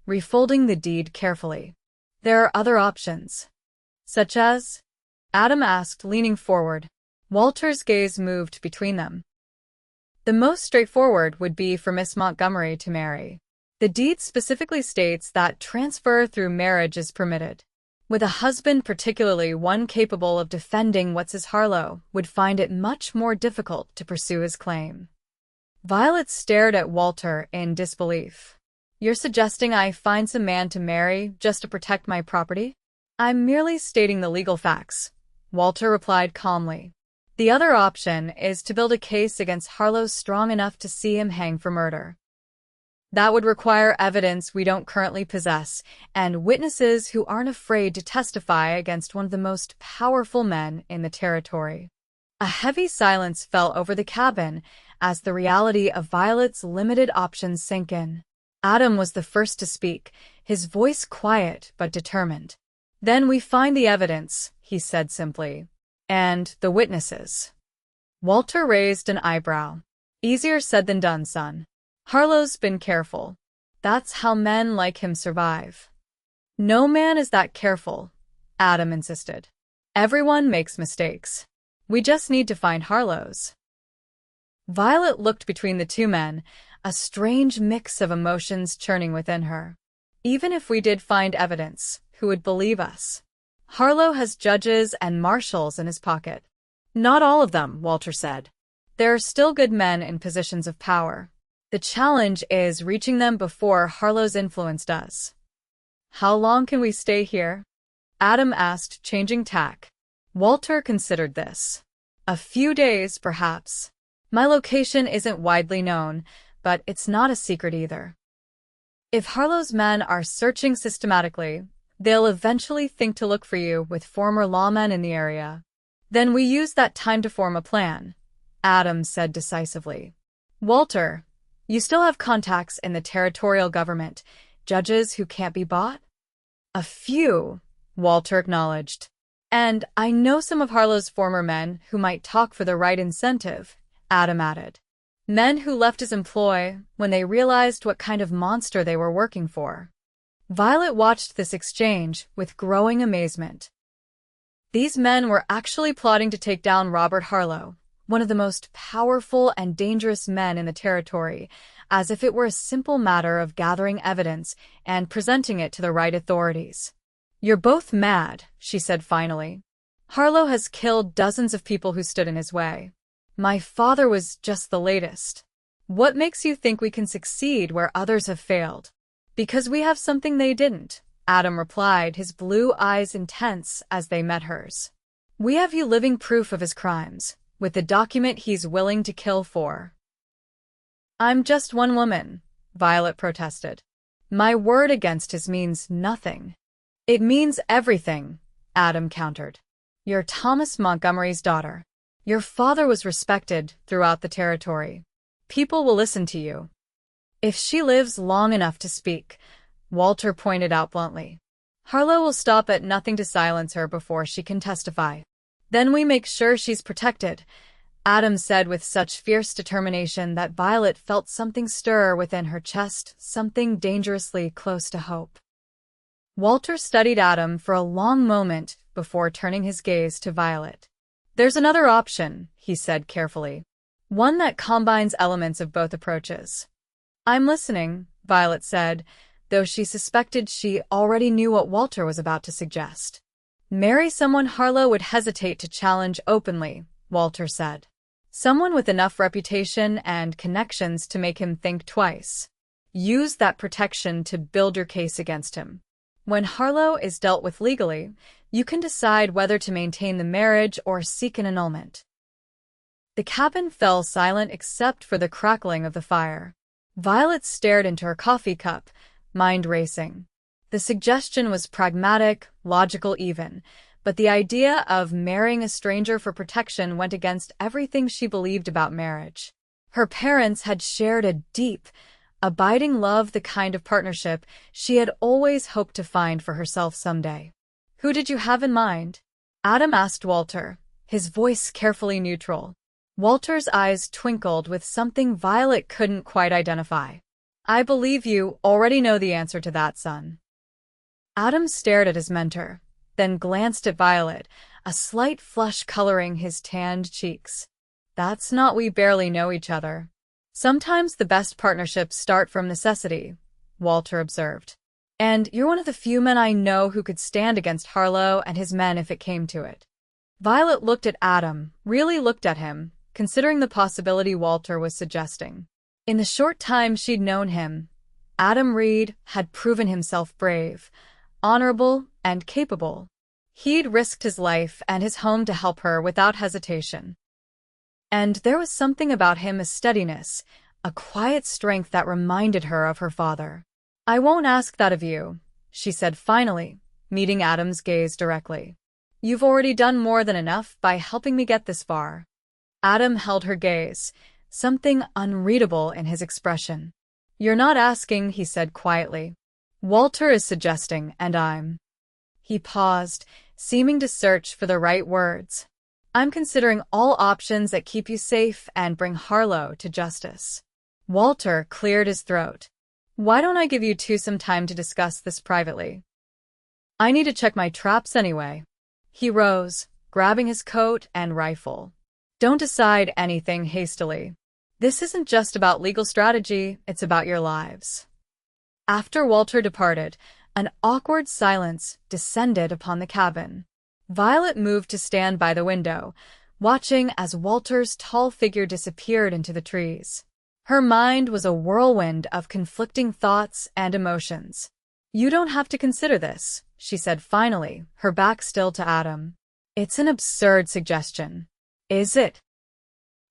Speaker 1: refolding the deed carefully. There are other options. Such as? Adam asked, leaning forward. Walter's gaze moved between them. The most straightforward would be for Miss Montgomery to marry. The deed specifically states that transfer through marriage is permitted. With a husband, particularly one capable of defending Harlow, would find it much more difficult to pursue his claim. Violet stared at Walter in disbelief. You're suggesting I find some man to marry just to protect my property? I'm merely stating the legal facts, Walter replied calmly. The other option is to build a case against Harlow strong enough to see him hang for murder. That would require evidence we don't currently possess, and witnesses who aren't afraid to testify against one of the most powerful men in the territory. A heavy silence fell over the cabin as the reality of Violet's limited options sank in. Adam was the first to speak, his voice quiet but determined. "Then we find the evidence," he said simply. "And the witnesses." Walter raised an eyebrow. "Easier said than done, son. Harlow's been careful. That's how men like him survive." "No man is that careful," Adam insisted. "Everyone makes mistakes. We just need to find Harlow's." Violet looked between the two men, a strange mix of emotions churning within her. "Even if we did find evidence, who would believe us? Harlow has judges and marshals in his pocket." "Not all of them," Walter said. "There are still good men in positions of power. The challenge is reaching them before Harlow's influence does." "How long can we stay here?" Adam asked, changing tack. Walter considered this. "A few days, perhaps. My location isn't widely known, but it's not a secret either. If Harlow's men are searching systematically, they'll eventually think to look for you with former lawmen in the area. Then we use that time to form a plan," Adam said decisively. "Walter, you still have contacts in the territorial government, judges who can't be bought?" "A few," Walter acknowledged. "And I know some of Harlow's former men who might talk for the right incentive," Adam added. "Men who left his employ when they realized what kind of monster they were working for." Violet watched this exchange with growing amazement. These men were actually plotting to take down Robert Harlow, one of the most powerful and dangerous men in the territory, as if it were a simple matter of gathering evidence and presenting it to the right authorities. "You're both mad," she said finally. "Harlow has killed dozens of people who stood in his way. My father was just the latest. What makes you think we can succeed where others have failed?" "Because we have something they didn't," Adam replied, his blue eyes intense as they met hers. "We have you living proof of his crimes, with the document he's willing to kill for." "I'm just one woman," Violet protested. "My word against his means nothing." "It means everything," Adam countered. "You're Thomas Montgomery's daughter. Your father was respected throughout the territory. People will listen to you." "If she lives long enough to speak," Walter pointed out bluntly. "Harlow will stop at nothing to silence her before she can testify. Then we make sure she's protected," Adam said with such fierce determination that Violet felt something stir within her chest, something dangerously close to hope. Walter studied Adam for a long moment before turning his gaze to Violet. "There's another option," he said carefully. "One that combines elements of both approaches." "I'm listening," Violet said, though she suspected she already knew what Walter was about to suggest. "Marry someone Harlow would hesitate to challenge openly," Walter said. "Someone with enough reputation and connections to make him think twice. Use that protection to build your case against him. When Harlow is dealt with legally, you can decide whether to maintain the marriage or seek an annulment." The cabin fell silent except for the crackling of the fire. Violet stared into her coffee cup, mind racing. The suggestion was pragmatic, logical even, but the idea of marrying a stranger for protection went against everything she believed about marriage. Her parents had shared a deep, abiding love, the kind of partnership she had always hoped to find for herself someday. "Who did you have in mind?" Adam asked Walter, his voice carefully neutral. Walter's eyes twinkled with something Violet couldn't quite identify. "I believe you already know the answer to that, son." Adam stared at his mentor, then glanced at Violet, a slight flush coloring his tanned cheeks. "That's not we barely know each other. Sometimes the best partnerships start from necessity," Walter observed. "And you're one of the few men I know who could stand against Harlow and his men if it came to it." Violet looked at Adam, really looked at him, considering the possibility Walter was suggesting. In the short time she'd known him, Adam Reed had proven himself brave, honorable, and capable. He'd risked his life and his home to help her without hesitation. And there was something about him, a steadiness, a quiet strength that reminded her of her father. "I won't ask that of you," she said finally, meeting Adam's gaze directly. "You've already done more than enough by helping me get this far." Adam held her gaze, something unreadable in his expression. "You're not asking," he said quietly. "Walter is suggesting, and I'm—" He paused, seeming to search for the right words. "I'm considering all options that keep you safe and bring Harlow to justice." Walter cleared his throat. "Why don't I give you two some time to discuss this privately? I need to check my traps anyway." He rose, grabbing his coat and rifle. "Don't decide anything hastily. This isn't just about legal strategy, it's about your lives." After Walter departed, an awkward silence descended upon the cabin. Violet moved to stand by the window, watching as Walter's tall figure disappeared into the trees. Her mind was a whirlwind of conflicting thoughts and emotions. "You don't have to consider this," she said finally, her back still to Adam. "It's an absurd suggestion." "Is it?"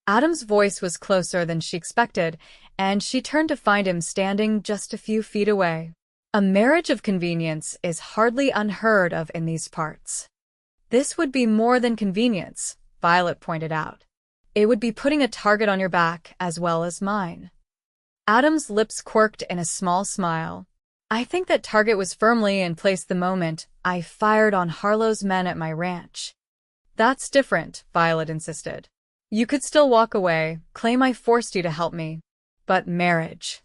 Speaker 1: Adam's voice was closer than she expected, and she turned to find him standing just a few feet away. "A marriage of convenience is hardly unheard of in these parts." "This would be more than convenience," Violet pointed out. "It would be putting a target on your back as well as mine." Adam's lips quirked in a small smile. "I think that target was firmly in place the moment I fired on Harlow's men at my ranch." "That's different," Violet insisted. "You could still walk away, claim I forced you to help me. But marriage—"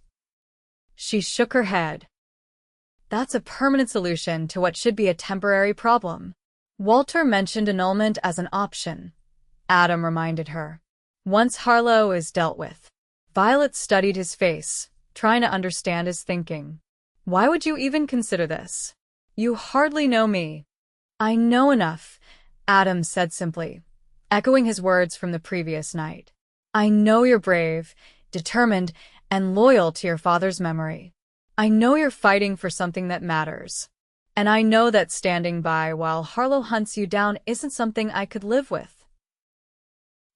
Speaker 1: She shook her head. "That's a permanent solution to what should be a temporary problem." Walter mentioned annulment as an option, Adam reminded her. "Once Harlow is dealt with." Violet studied his face, trying to understand his thinking. "Why would you even consider this? You hardly know me." "I know enough," Adam said simply, echoing his words from the previous night. "I know you're brave, determined, and loyal to your father's memory. I know you're fighting for something that matters. And I know that standing by while Harlow hunts you down isn't something I could live with."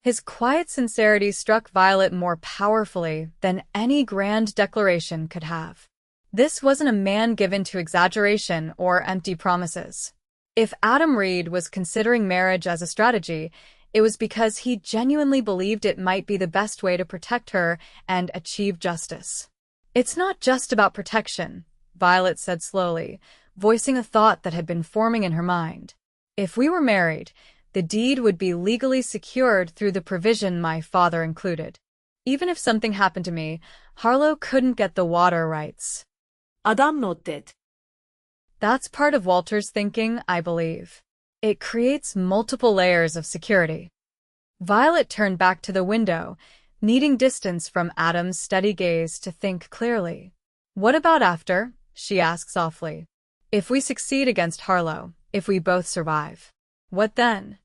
Speaker 1: His quiet sincerity struck Violet more powerfully than any grand declaration could have. This wasn't a man given to exaggeration or empty promises. If Adam Reed was considering marriage as a strategy, it was because he genuinely believed it might be the best way to protect her and achieve justice. "It's not just about protection," Violet said slowly, voicing a thought that had been forming in her mind. "If we were married, the deed would be legally secured through the provision my father included. Even if something happened to me, Harlow couldn't get the water rights."
Speaker 2: Adam nodded.
Speaker 1: "That's part of Walter's thinking, I believe. It creates multiple layers of security." Violet turned back to the window, needing distance from Adam's steady gaze to think clearly. "What about after?" she asked softly. "If we succeed against Harlow, if we both survive, what then?"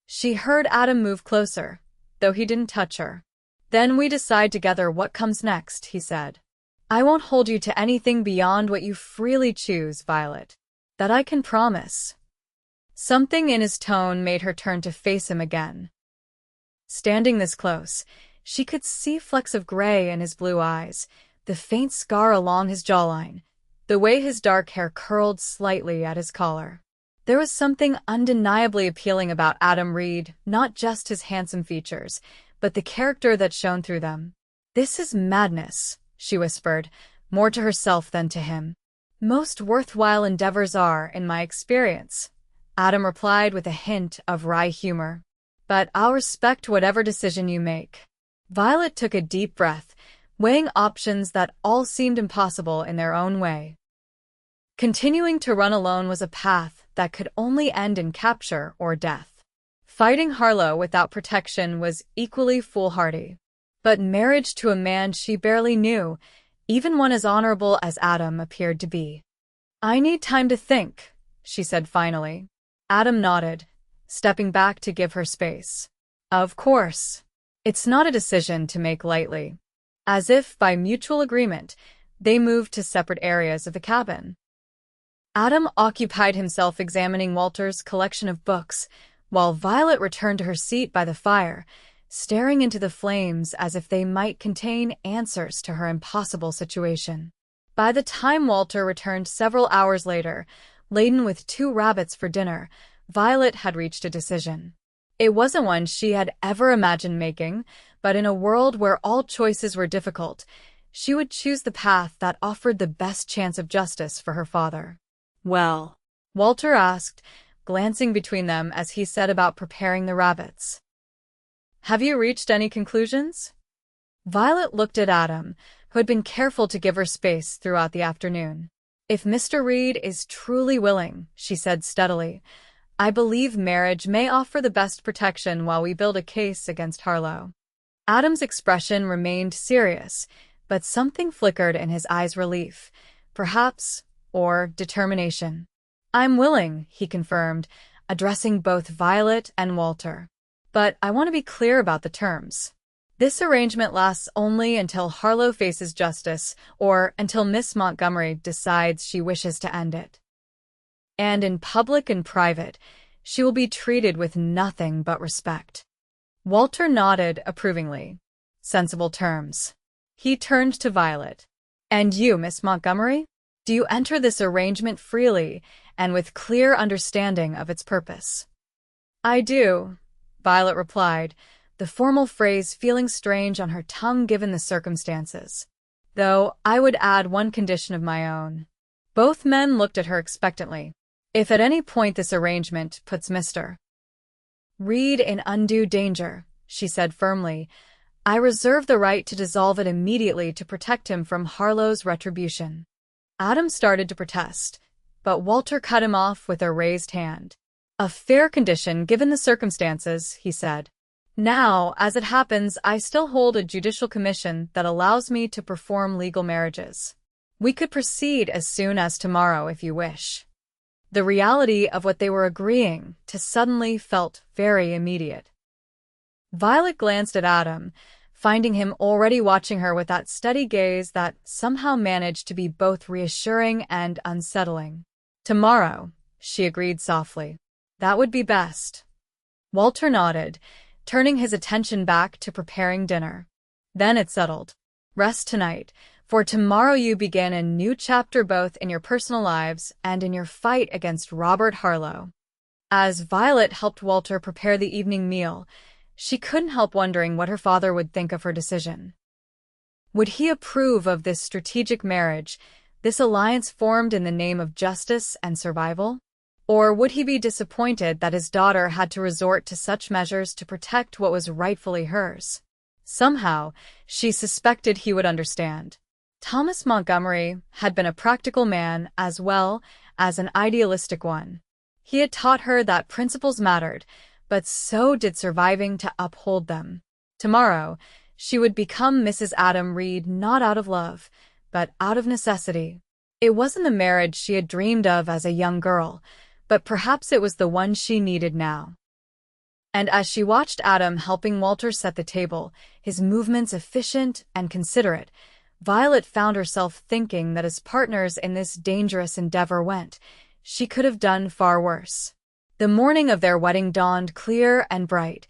Speaker 1: She heard Adam move closer, though he didn't touch her. "Then we decide together what comes next," he said. "I won't hold you to anything beyond what you freely choose, Violet. That I can promise." Something in his tone made her turn to face him again. Standing this close, she could see flecks of gray in his blue eyes, the faint scar along his jawline, the way his dark hair curled slightly at his collar. There was something undeniably appealing about Adam Reed, not just his handsome features, but the character that shone through them. "This is madness," she whispered, more to herself than to him. "Most worthwhile endeavors are, in my experience," Adam replied with a hint of wry humor. "But I'll respect whatever decision you make." Violet took a deep breath, weighing options that all seemed impossible in their own way. Continuing to run alone was a path that could only end in capture or death. Fighting Harlow without protection was equally foolhardy. But marriage to a man she barely knew, even one as honorable as Adam appeared to be. "I need time to think," she said finally. Adam nodded, stepping back to give her space. "Of course. It's not a decision to make lightly." As if by mutual agreement, they moved to separate areas of the cabin. Adam occupied himself examining Walter's collection of books, while Violet returned to her seat by the fire, staring into the flames as if they might contain answers to her impossible situation. By the time Walter returned several hours later, laden with 2 rabbits for dinner, Violet had reached a decision. It wasn't one she had ever imagined making, but in a world where all choices were difficult, she would choose the path that offered the best chance of justice for her father.
Speaker 2: Well,
Speaker 1: Walter asked, glancing between them as he set about preparing the rabbits. Have you reached any conclusions? Violet looked at Adam, who had been careful to give her space throughout the afternoon. If Mr. Reed is truly willing, she said steadily, I believe marriage may offer the best protection while we build a case against Harlow. Adam's expression remained serious, but something flickered in his eyes' relief, perhaps, or determination. I'm willing, he confirmed, addressing both Violet and Walter. But I want to be clear about the terms. This arrangement lasts only until Harlow faces justice or until Miss Montgomery decides she wishes to end it. And in public and private, she will be treated with nothing but respect. Walter nodded approvingly. Sensible terms. He turned to Violet. And you, Miss Montgomery? Do you enter this arrangement freely and with clear understanding of its purpose? I do, Violet replied, the formal phrase feeling strange on her tongue given the circumstances. Though I would add one condition of my own. Both men looked at her expectantly. If at any point this arrangement puts Mr. Reed in undue danger, she said firmly, I reserve the right to dissolve it immediately to protect him from Harlow's retribution. Adam started to protest, but Walter cut him off with a raised hand. A fair condition given the circumstances, he said. Now, as it happens, I still hold a judicial commission that allows me to perform legal marriages. We could proceed as soon as tomorrow if you wish. The reality of what they were agreeing to suddenly felt very immediate. Violet glanced at Adam, finding him already watching her with that steady gaze that somehow managed to be both reassuring and unsettling. Tomorrow, she agreed softly. That would be best. Walter nodded, turning his attention back to preparing dinner. Then it settled. Rest tonight, for tomorrow you begin a new chapter both in your personal lives and in your fight against Robert Harlow. As Violet helped Walter prepare the evening meal, she couldn't help wondering what her father would think of her decision. Would he approve of this strategic marriage, this alliance formed in the name of justice and survival? Or would he be disappointed that his daughter had to resort to such measures to protect what was rightfully hers? Somehow, she suspected he would understand. Thomas Montgomery had been a practical man as well as an idealistic one. He had taught her that principles mattered, but so did surviving to uphold them. Tomorrow, she would become Mrs. Adam Reed not out of love, but out of necessity. It wasn't the marriage she had dreamed of as a young girl, but perhaps it was the one she needed now. And as she watched Adam helping Walter set the table, his movements efficient and considerate, Violet found herself thinking that as partners in this dangerous endeavor went, she could have done far worse. The morning of their wedding dawned clear and bright,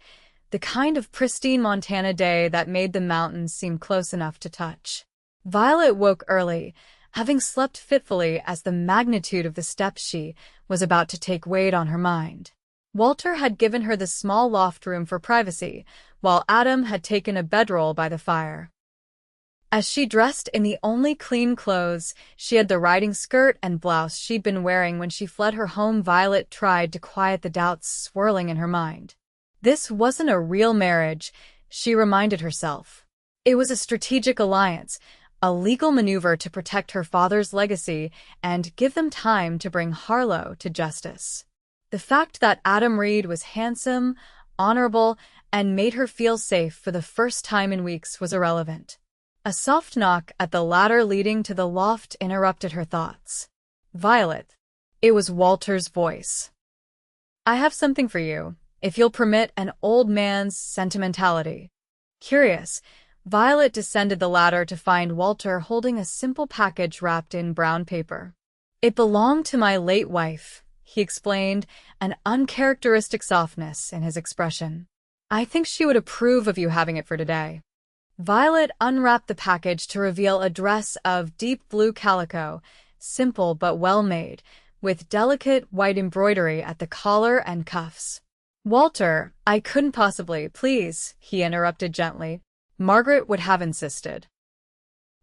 Speaker 1: the kind of pristine Montana day that made the mountains seem close enough to touch. Violet woke early, having slept fitfully as the magnitude of the steps she was about to take weighed on her mind. Walter had given her the small loft room for privacy, while Adam had taken a bedroll by the fire. As she dressed in the only clean clothes she had, the riding skirt and blouse she'd been wearing when she fled her home, Violet tried to quiet the doubts swirling in her mind. This wasn't a real marriage, she reminded herself. It was a strategic alliance, a legal maneuver to protect her father's legacy and give them time to bring Harlow to justice. The fact that Adam Reed was handsome, honorable, and made her feel safe for the first time in weeks was irrelevant. A soft knock at the ladder leading to the loft interrupted her thoughts. Violet. It was Walter's voice. I have something for you, if you'll permit an old man's sentimentality. Curious, Violet descended the ladder to find Walter holding a simple package wrapped in brown paper. It belonged to my late wife, he explained, an uncharacteristic softness in his expression. I think she would approve of you having it for today. Violet unwrapped the package to reveal a dress of deep blue calico, simple but well made, with delicate white embroidery at the collar and cuffs. Walter, I couldn't possibly, please, he interrupted gently. Margaret would have insisted.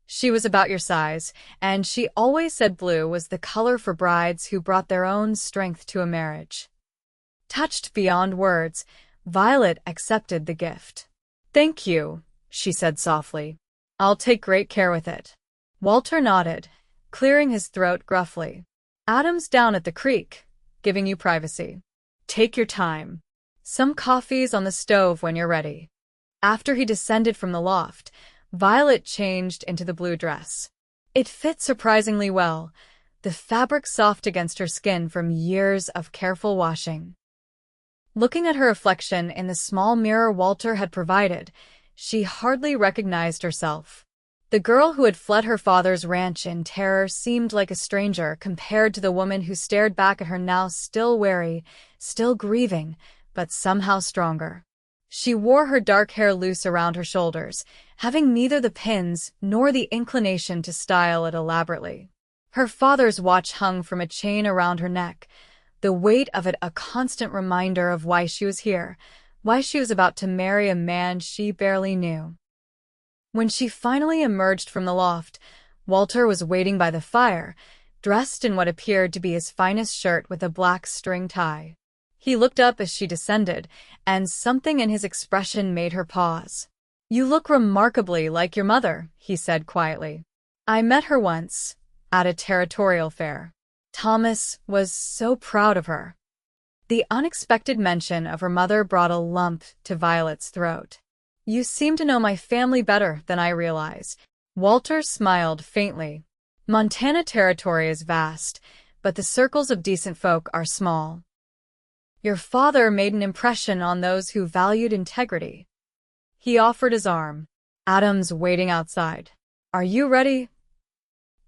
Speaker 1: She was about your size, and she always said blue was the color for brides who brought their own strength to a marriage. Touched beyond words, Violet accepted the gift. Thank you, she said softly. I'll take great care with it. Walter nodded, clearing his throat gruffly. Adam's down at the creek, giving you privacy. Take your time. Some coffee's on the stove when you're ready. After he descended from the loft, Violet changed into the blue dress. It fit surprisingly well, the fabric soft against her skin from years of careful washing. Looking at her reflection in the small mirror Walter had provided, she hardly recognized herself. The girl who had fled her father's ranch in terror seemed like a stranger compared to the woman who stared back at her now, still wary, still grieving, but somehow stronger. She wore her dark hair loose around her shoulders, having neither the pins nor the inclination to style it elaborately. Her father's watch hung from a chain around her neck, the weight of it a constant reminder of why she was here, why she was about to marry a man she barely knew. When she finally emerged from the loft, Walter was waiting by the fire, dressed in what appeared to be his finest shirt with a black string tie. He looked up as she descended, and something in his expression made her pause. You look remarkably like your mother, he said quietly. I met her once, at a territorial fair. Thomas was so proud of her. The unexpected mention of her mother brought a lump to Violet's throat. You seem to know my family better than I realize. Walter smiled faintly. Montana territory is vast, but the circles of decent folk are small. Your father made an impression on those who valued integrity. He offered his arm. Adam's waiting outside. Are you ready?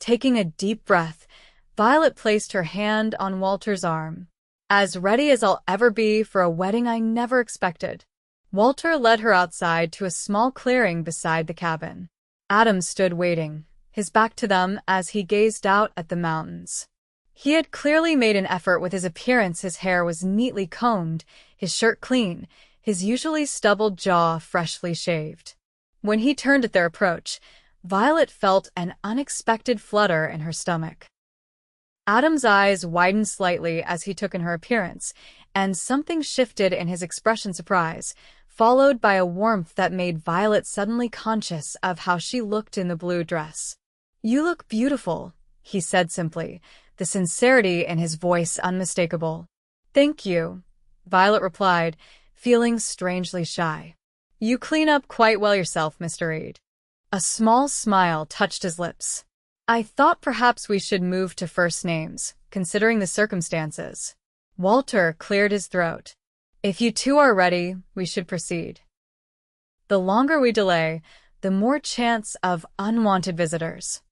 Speaker 1: Taking a deep breath, Violet placed her hand on Walter's arm. As ready as I'll ever be for a wedding I never expected. Walter led her outside to a small clearing beside the cabin. Adam stood waiting, his back to them as he gazed out at the mountains. He had clearly made an effort with his appearance. His hair was neatly combed, his shirt clean, his usually stubbled jaw freshly shaved. When he turned at their approach, Violet felt an unexpected flutter in her stomach. Adam's eyes widened slightly as he took in her appearance, and something shifted in his expression, surprise, followed by a warmth that made Violet suddenly conscious of how she looked in the blue dress. You look beautiful, he said simply, the sincerity in his voice unmistakable. Thank you, Violet replied, feeling strangely shy. You clean up quite well yourself, Mr. Reed. A small smile touched his lips. I thought perhaps we should move to first names, considering the circumstances. Walter cleared his throat. If you two are ready, we should proceed. The longer we delay, the more chance of unwanted visitors.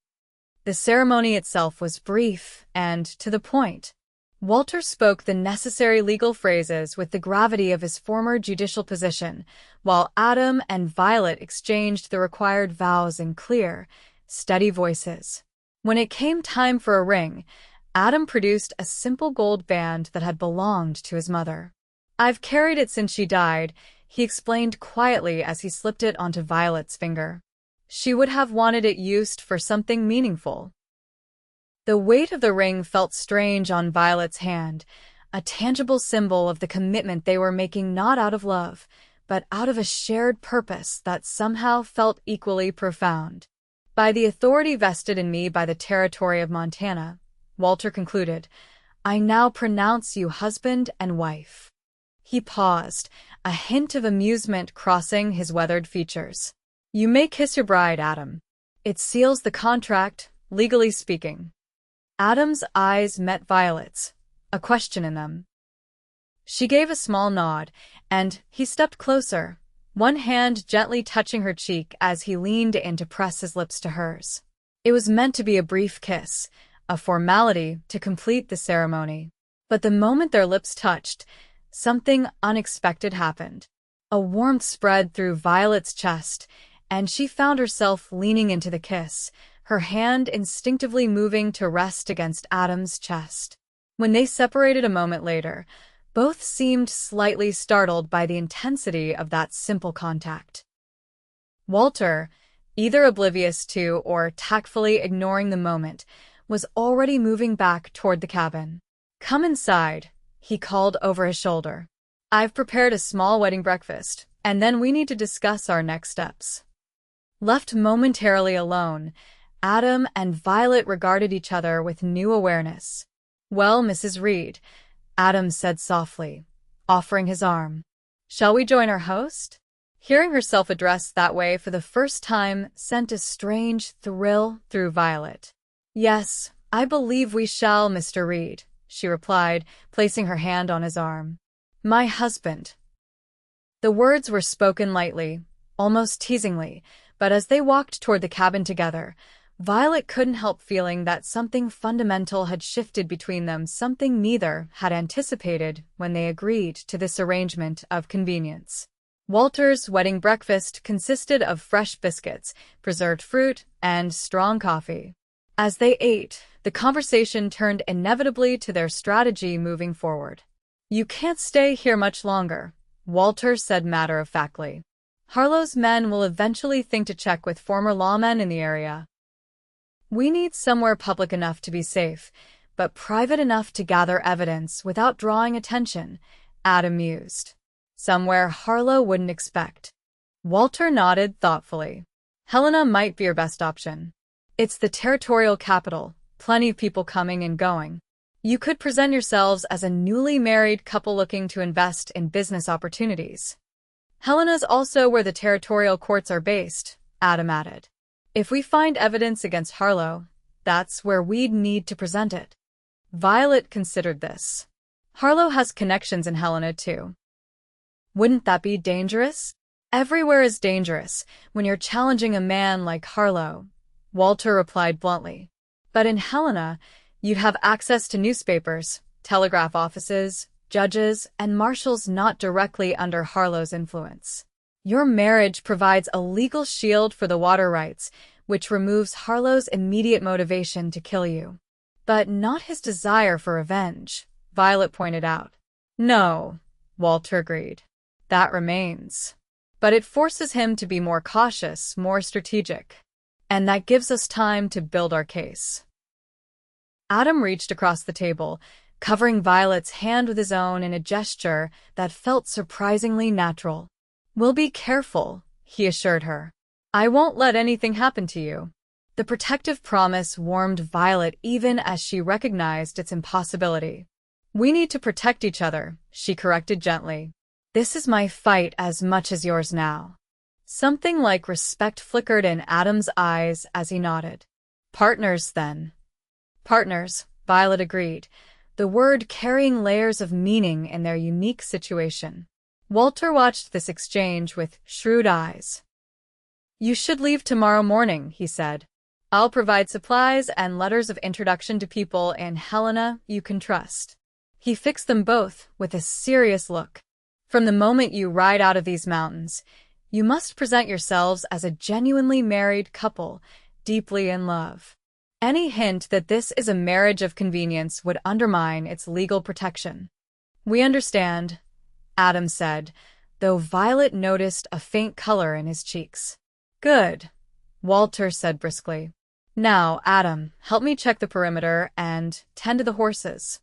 Speaker 1: The ceremony itself was brief and to the point. Walter spoke the necessary legal phrases with the gravity of his former judicial position, while Adam and Violet exchanged the required vows in clear, steady voices. When it came time for a ring, Adam produced a simple gold band that had belonged to his mother. I've carried it since she died, he explained quietly as he slipped it onto Violet's finger. She would have wanted it used for something meaningful. The weight of the ring felt strange on Violet's hand, a tangible symbol of the commitment they were making, not out of love, but out of a shared purpose that somehow felt equally profound. By the authority vested in me by the territory of Montana, Walter concluded, I now pronounce you husband and wife. He paused, a hint of amusement crossing his weathered features. You may kiss your bride, Adam. It seals the contract, legally speaking. Adam's eyes met Violet's, a question in them. She gave a small nod, and he stepped closer, one hand gently touching her cheek as he leaned in to press his lips to hers. It was meant to be a brief kiss, a formality to complete the ceremony. But the moment their lips touched, something unexpected happened. A warmth spread through Violet's chest, and she found herself leaning into the kiss, her hand instinctively moving to rest against Adam's chest. When they separated a moment later, Both seemed slightly startled by the intensity of that simple contact. Walter, either oblivious to or tactfully ignoring the moment, was already moving back toward the cabin. "Come inside," he called over his shoulder. "I've prepared a small wedding breakfast, and then we need to discuss our next steps." Left momentarily alone, Adam and Violet regarded each other with new awareness. "Well, Mrs. Reed," Adam said softly, offering his arm. "Shall we join our host?" Hearing herself addressed that way for the first time sent a strange thrill through Violet. "Yes, I believe we shall, Mr. Reed," she replied, placing her hand on his arm. "My husband." The words were spoken lightly, almost teasingly, but as they walked toward the cabin together, Violet couldn't help feeling that something fundamental had shifted between them, something neither had anticipated when they agreed to this arrangement of convenience. Walter's wedding breakfast consisted of fresh biscuits, preserved fruit, and strong coffee. As they ate, the conversation turned inevitably to their strategy moving forward. "You can't stay here much longer," Walter said matter-of-factly. "Harlow's men will eventually think to check with former lawmen in the area. We need somewhere public enough to be safe, but private enough to gather evidence without drawing attention," Adam mused. "Somewhere Harlow wouldn't expect." Walter nodded thoughtfully. "Helena might be your best option. It's the territorial capital, plenty of people coming and going. You could present yourselves as a newly married couple looking to invest in business opportunities. Helena's also where the territorial courts are based," Adam added. "If we find evidence against Harlow, that's where we'd need to present it." Violet considered this. "Harlow has connections in Helena, too. Wouldn't that be dangerous?" "Everywhere is dangerous when you're challenging a man like Harlow," Walter replied bluntly. "But in Helena, you'd have access to newspapers, telegraph offices, judges, and marshals not directly under Harlow's influence. Your marriage provides a legal shield for the water rights, which removes Harlow's immediate motivation to kill you. But not his desire for revenge," Violet pointed out. "No," Walter agreed. "That remains. But it forces him to be more cautious, more strategic. And that gives us time to build our case." Adam reached across the table, covering Violet's hand with his own in a gesture that felt surprisingly natural. "We'll be careful," he assured her. "I won't let anything happen to you." The protective promise warmed Violet even as she recognized its impossibility. "We need to protect each other," she corrected gently. "This is my fight as much as yours now." Something like respect flickered in Adam's eyes as he nodded. "Partners, then." "Partners," Violet agreed, the word carrying layers of meaning in their unique situation. Walter watched this exchange with shrewd eyes. "You should leave tomorrow morning," he said. "I'll provide supplies and letters of introduction to people in Helena you can trust." He fixed them both with a serious look. "From the moment you ride out of these mountains, you must present yourselves as a genuinely married couple, deeply in love. Any hint that this is a marriage of convenience would undermine its legal protection." "We understand," Adam said, though Violet noticed a faint color in his cheeks. "Good," Walter said briskly. "Now, Adam, help me check the perimeter and tend to the horses.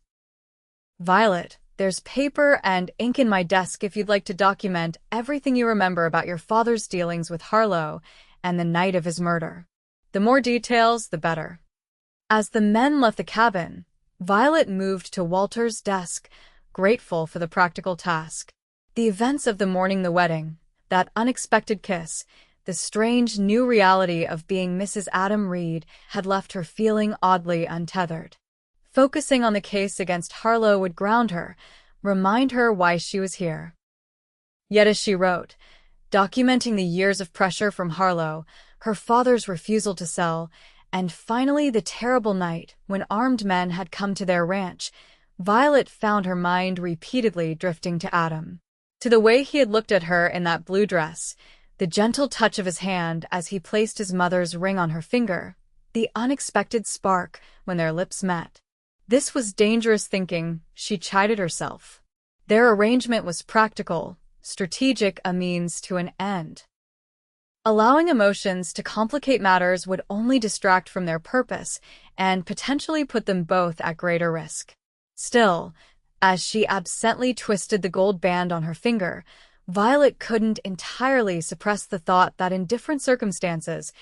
Speaker 1: Violet, there's paper and ink in my desk if you'd like to document everything you remember about your father's dealings with Harlow and the night of his murder. The more details, the better." As the men left the cabin, Violet moved to Walter's desk, grateful for the practical task. The events of the morning, the wedding, that unexpected kiss, the strange new reality of being Mrs. Adam Reed had left her feeling oddly untethered. Focusing on the case against Harlow would ground her, remind her why she was here. Yet as she wrote, documenting the years of pressure from Harlow, her father's refusal to sell, and finally the terrible night when armed men had come to their ranch, Violet found her mind repeatedly drifting to Adam. To the way he had looked at her in that blue dress, the gentle touch of his hand as he placed his mother's ring on her finger, the unexpected spark when their lips met. This was dangerous thinking, she chided herself. Their arrangement was practical, strategic, a means to an end. Allowing emotions to complicate matters would only distract from their purpose and potentially put them both at greater risk. Still, as she absently twisted the gold band on her finger, Violet couldn't entirely suppress the thought that in different circumstances,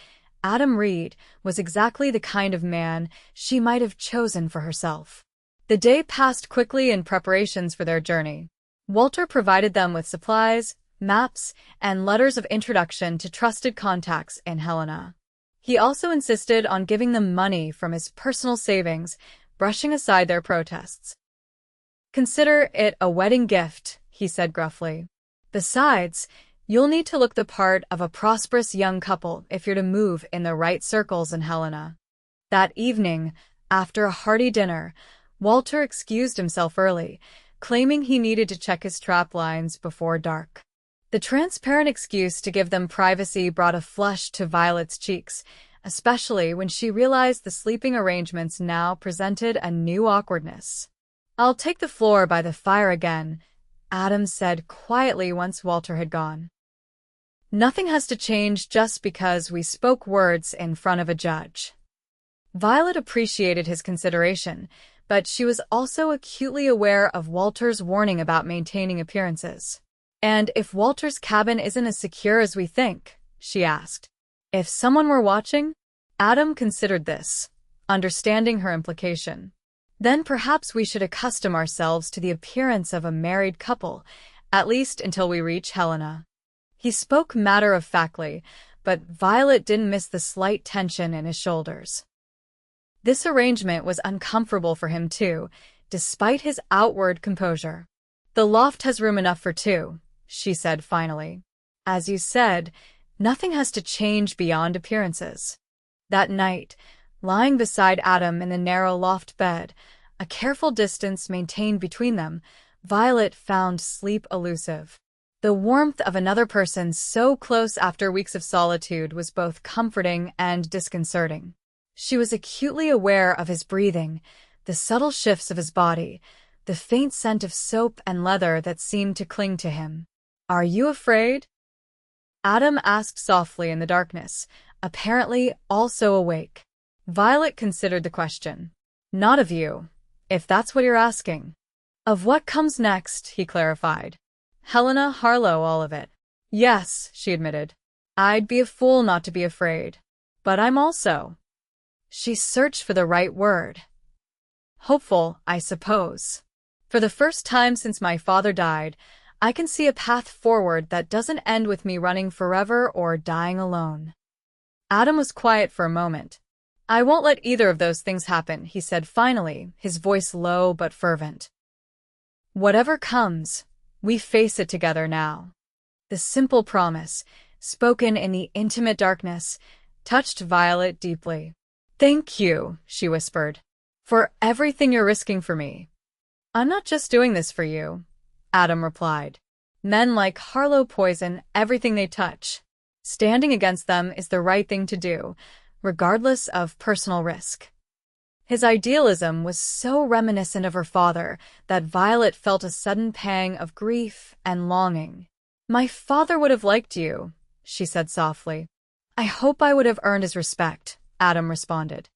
Speaker 1: Adam Reed was exactly the kind of man she might have chosen for herself. The day passed quickly in preparations for their journey. Walter provided them with supplies, maps, and letters of introduction to trusted contacts in Helena. He also insisted on giving them money from his personal savings, brushing aside their protests. "Consider it a wedding gift," he said gruffly. "Besides, you'll need to look the part of a prosperous young couple if you're to move in the right circles in Helena." That evening, after a hearty dinner, Walter excused himself early, claiming he needed to check his trap lines before dark. The transparent excuse to give them privacy brought a flush to Violet's cheeks, especially when she realized the sleeping arrangements now presented a new awkwardness. "I'll take the floor by the fire again," Adam said quietly once Walter had gone. "Nothing has to change just because we spoke words in front of a judge." Violet appreciated his consideration, but she was also acutely aware of Walter's warning about maintaining appearances. "And if Walter's cabin isn't as secure as we think?" she asked. "If someone were watching?" Adam considered this, understanding her implication. "Then perhaps we should accustom ourselves to the appearance of a married couple, at least until we reach Helena." He spoke matter-of-factly, but Violet didn't miss the slight tension in his shoulders. This arrangement was uncomfortable for him too, despite his outward composure. "The loft has room enough for two," she said finally. "As you said, nothing has to change beyond appearances." That night, lying beside Adam in the narrow loft bed, a careful distance maintained between them, Violet found sleep elusive. The warmth of another person so close after weeks of solitude was both comforting and disconcerting. She was acutely aware of his breathing, the subtle shifts of his body, the faint scent of soap and leather that seemed to cling to him. "Are you afraid?" Adam asked softly in the darkness, apparently also awake. Violet considered the question. "Not of you, if that's what you're asking." "Of what comes next," he clarified. "Helena, Harlow, all of it." "Yes," she admitted. "I'd be a fool not to be afraid. But I'm also—" She searched for the right word. "Hopeful, I suppose. For the first time since my father died, I can see a path forward that doesn't end with me running forever or dying alone." Adam was quiet for a moment. "I won't let either of those things happen," he said finally, his voice low but fervent. "Whatever comes, we face it together now." The simple promise, spoken in the intimate darkness, touched Violet deeply. "Thank you," she whispered, "for everything you're risking for me." "I'm not just doing this for you," Adam replied. "Men like Harlow poison everything they touch. Standing against them is the right thing to do, regardless of personal risk." His idealism was so reminiscent of her father that Violet felt a sudden pang of grief and longing. "My father would have liked you," she said softly. "I hope I would have earned his respect," Adam responded.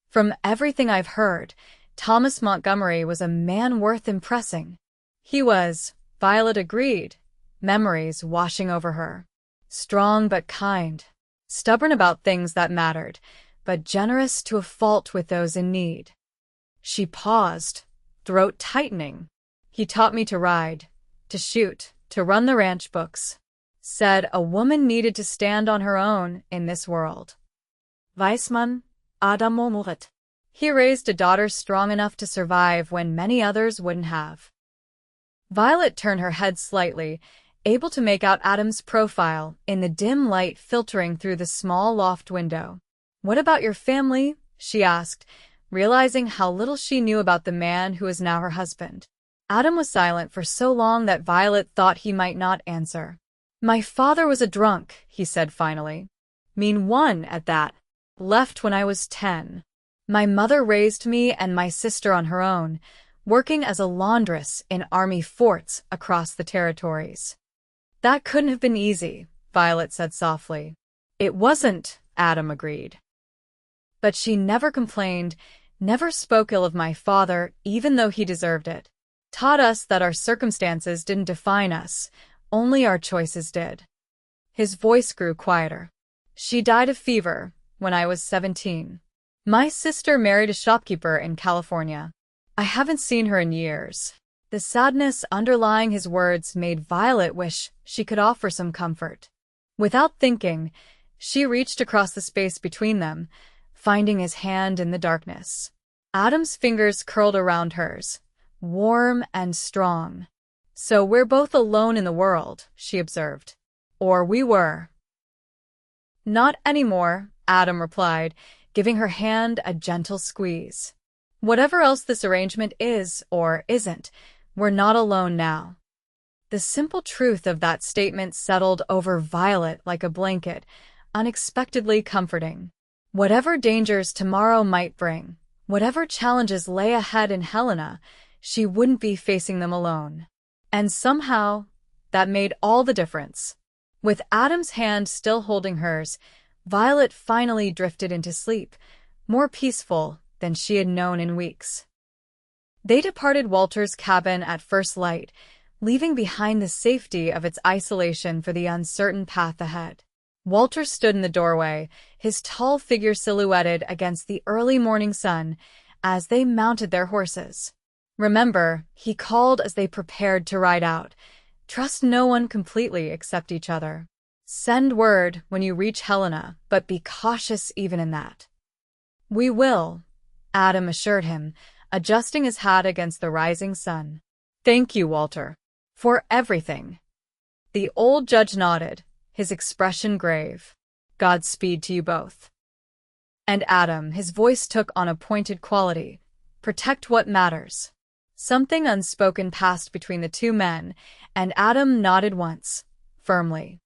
Speaker 1: "From everything I've heard, Thomas Montgomery was a man worth impressing." "He was," Violet agreed, memories washing over her. "Strong but kind, stubborn about things that mattered, but generous to a fault with those in need." She paused, throat tightening. "He taught me to ride, to shoot, to run the ranch books. Said a woman needed to stand on her own in this world." Weissman, Adam Momuret. "He raised a daughter strong enough to survive when many others wouldn't have." Violet turned her head slightly, able to make out Adam's profile in the dim light filtering through the small loft window. "What about your family?" she asked, realizing how little she knew about the man who was now her husband. Adam was silent for so long that Violet thought he might not answer. "My father was a drunk," he said finally. "Mean one at that. Left when I was 10. My mother raised me and my sister on her own, working as a laundress in army forts across the territories. That couldn't have been easy, Violet said softly. It wasn't, Adam agreed. But she never complained, never spoke ill of my father, even though he deserved it. Taught us that our circumstances didn't define us, only our choices did. His voice grew quieter. She died of fever when I was 17. My sister married a shopkeeper in California. I haven't seen her in years. The sadness underlying his words made Violet wish she could offer some comfort. Without thinking, she reached across the space between them, finding his hand in the darkness. Adam's fingers curled around hers, warm and strong. So we're both alone in the world, she observed. Or we were. Not anymore, Adam replied, giving her hand a gentle squeeze. Whatever else this arrangement is or isn't, we're not alone now. The simple truth of that statement settled over Violet like a blanket, unexpectedly comforting. Whatever dangers tomorrow might bring, whatever challenges lay ahead in Helena, she wouldn't be facing them alone. And somehow, that made all the difference. With Adam's hand still holding hers, Violet finally drifted into sleep, more peaceful than she had known in weeks. They departed Walter's cabin at first light, leaving behind the safety of its isolation for the uncertain path ahead. Walter stood in the doorway, his tall figure silhouetted against the early morning sun as they mounted their horses. Remember, he called as they prepared to ride out. Trust no one completely except each other. Send word when you reach Helena, but be cautious even in that. We will, Adam assured him, adjusting his hat against the rising sun. Thank you, Walter. For everything. The old judge nodded, his expression grave. Godspeed to you both. And Adam, his voice took on a pointed quality. Protect what matters. Something unspoken passed between the two men, and Adam nodded once, firmly.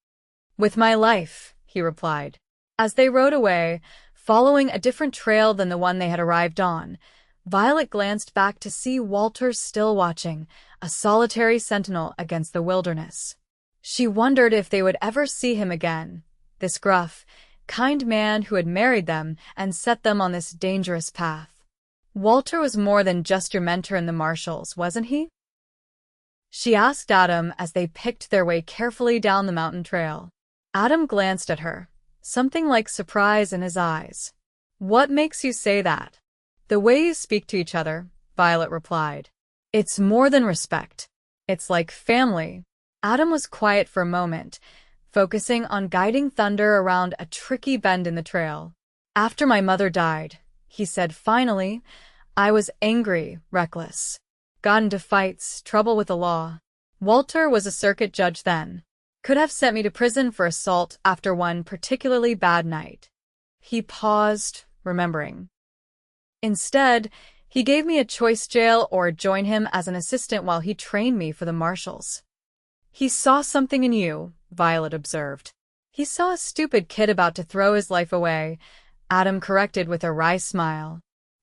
Speaker 1: With my life, he replied. As they rode away, following a different trail than the one they had arrived on, Violet glanced back to see Walter still watching, a solitary sentinel against the wilderness. She wondered if they would ever see him again, this gruff, kind man who had married them and set them on this dangerous path. Walter was more than just your mentor in the Marshals, wasn't he? She asked Adam as they picked their way carefully down the mountain trail. Adam glanced at her, something like surprise in his eyes. What makes you say that? The way you speak to each other, Violet replied. It's more than respect. It's like family. Adam was quiet for a moment, focusing on guiding Thunder around a tricky bend in the trail. After my mother died, he said finally, I was angry, reckless. Got into fights, trouble with the law. Walter was a circuit judge then. Could have sent me to prison for assault after one particularly bad night. He paused, remembering. Instead, he gave me a choice jail or join him as an assistant while he trained me for the Marshals. He saw something in you, Violet observed. He saw a stupid kid about to throw his life away, Adam corrected with a wry smile.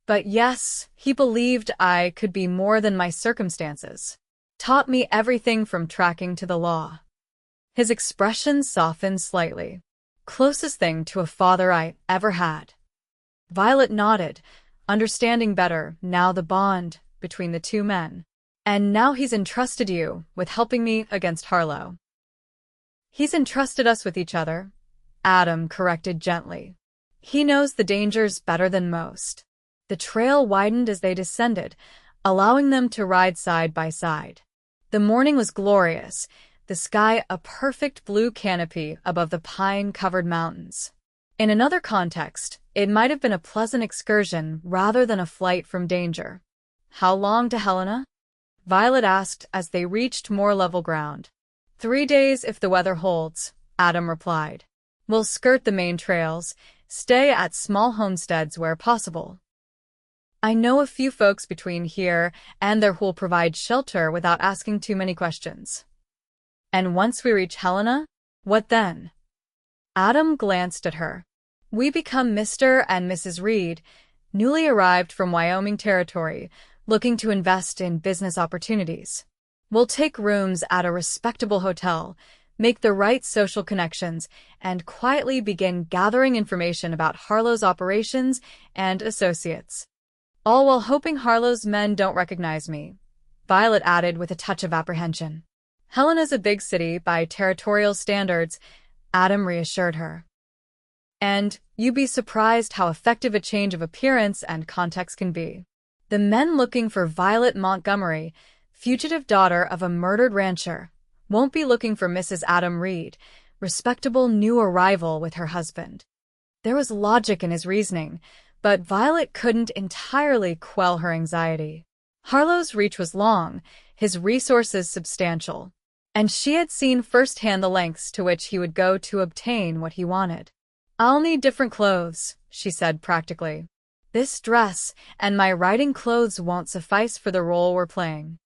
Speaker 1: But yes, he believed I could be more than my circumstances. Taught me everything from tracking to the law. His expression softened slightly. Closest thing to a father I ever had. Violet nodded, understanding better now the bond between the two men. And now he's entrusted you with helping me against Harlow. He's entrusted us with each other, Adam corrected gently. He knows the dangers better than most. The trail widened as they descended, allowing them to ride side by side. The morning was glorious, the sky a perfect blue canopy above the pine-covered mountains. In another context, it might have been a pleasant excursion rather than a flight from danger. How long to Helena? Violet asked as they reached more level ground. 3 days if the weather holds, Adam replied. We'll skirt the main trails, stay at small homesteads where possible. I know a few folks between here and there who'll provide shelter without asking too many questions. And once we reach Helena, what then? Adam glanced at her. We become Mr. and Mrs. Reed, newly arrived from Wyoming Territory, looking to invest in business opportunities. We'll take rooms at a respectable hotel, make the right social connections, and quietly begin gathering information about Harlow's operations and associates. All while hoping Harlow's men don't recognize me, Violet added with a touch of apprehension. Helena's a big city by territorial standards, Adam reassured her. And you'd be surprised how effective a change of appearance and context can be. The men looking for Violet Montgomery, fugitive daughter of a murdered rancher, won't be looking for Mrs. Adam Reed, respectable new arrival with her husband. There was logic in his reasoning, but Violet couldn't entirely quell her anxiety. Harlow's reach was long, his resources substantial, and she had seen firsthand the lengths to which he would go to obtain what he wanted. "I'll need different clothes," she said practically. "This dress and my riding clothes won't suffice for the role we're playing."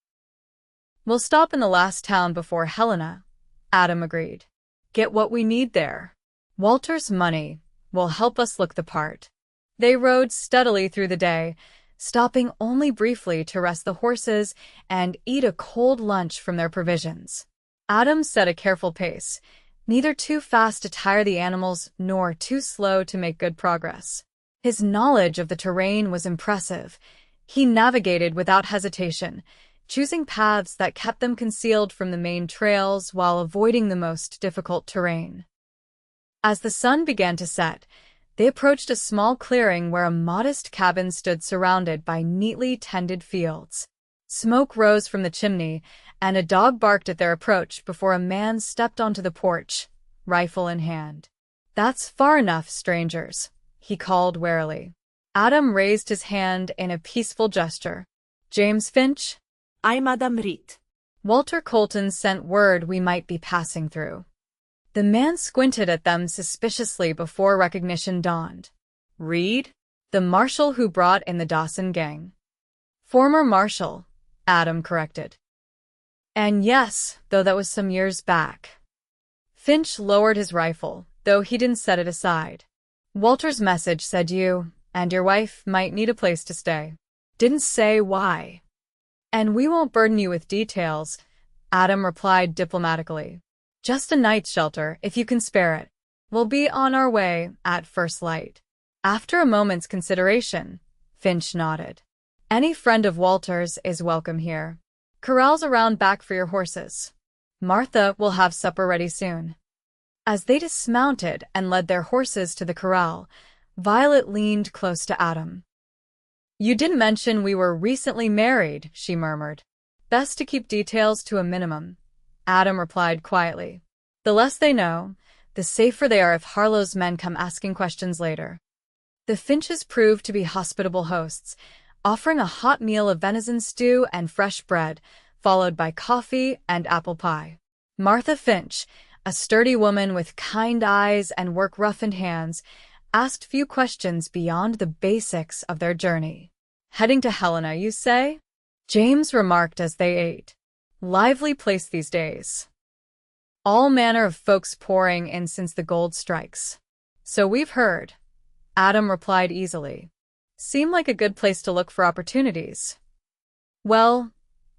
Speaker 1: "We'll stop in the last town before Helena," Adam agreed. "Get what we need there. Walter's money will help us look the part." They rode steadily through the day, stopping only briefly to rest the horses and eat a cold lunch from their provisions. Adam set a careful pace, neither too fast to tire the animals nor too slow to make good progress. His knowledge of the terrain was impressive. He navigated without hesitation, choosing paths that kept them concealed from the main trails while avoiding the most difficult terrain. As the sun began to set, they approached a small clearing where a modest cabin stood surrounded by neatly tended fields. Smoke rose from the chimney, and a dog barked at their approach before a man stepped onto the porch, rifle in hand. "That's far enough, strangers," he called warily. Adam raised his hand in a peaceful gesture. "James Finch?"
Speaker 2: I'm Adam Reed.
Speaker 1: "Walter Colton sent word we might be passing through." The man squinted at them suspiciously before recognition dawned. "Reed? The Marshal who brought in the Dawson gang." "Former Marshal," Adam corrected. "And yes, though that was some years back." Finch lowered his rifle, though he didn't set it aside. "Walter's message said you and your wife might need a place to stay. Didn't say why." "And we won't burden you with details," Adam replied diplomatically. "Just a night's shelter, if you can spare it. We'll be on our way at first light." After a moment's consideration, Finch nodded. "Any friend of Walter's is welcome here. Corral's around back for your horses. Martha will have supper ready soon." As they dismounted and led their horses to the corral, Violet leaned close to Adam. "You didn't mention we were recently married," she murmured. "Best to keep details to a minimum," Adam replied quietly. "The less they know, the safer they are if Harlow's men come asking questions later." The Finches proved to be hospitable hosts, offering a hot meal of venison stew and fresh bread, followed by coffee and apple pie. Martha Finch, a sturdy woman with kind eyes and work-roughened hands, asked few questions beyond the basics of their journey. "Heading to Helena, you say?" James remarked as they ate. "Lively place these days. All manner of folks pouring in since the gold strikes." "So we've heard," Adam replied easily. "Seemed like a good place to look for opportunities." "Well,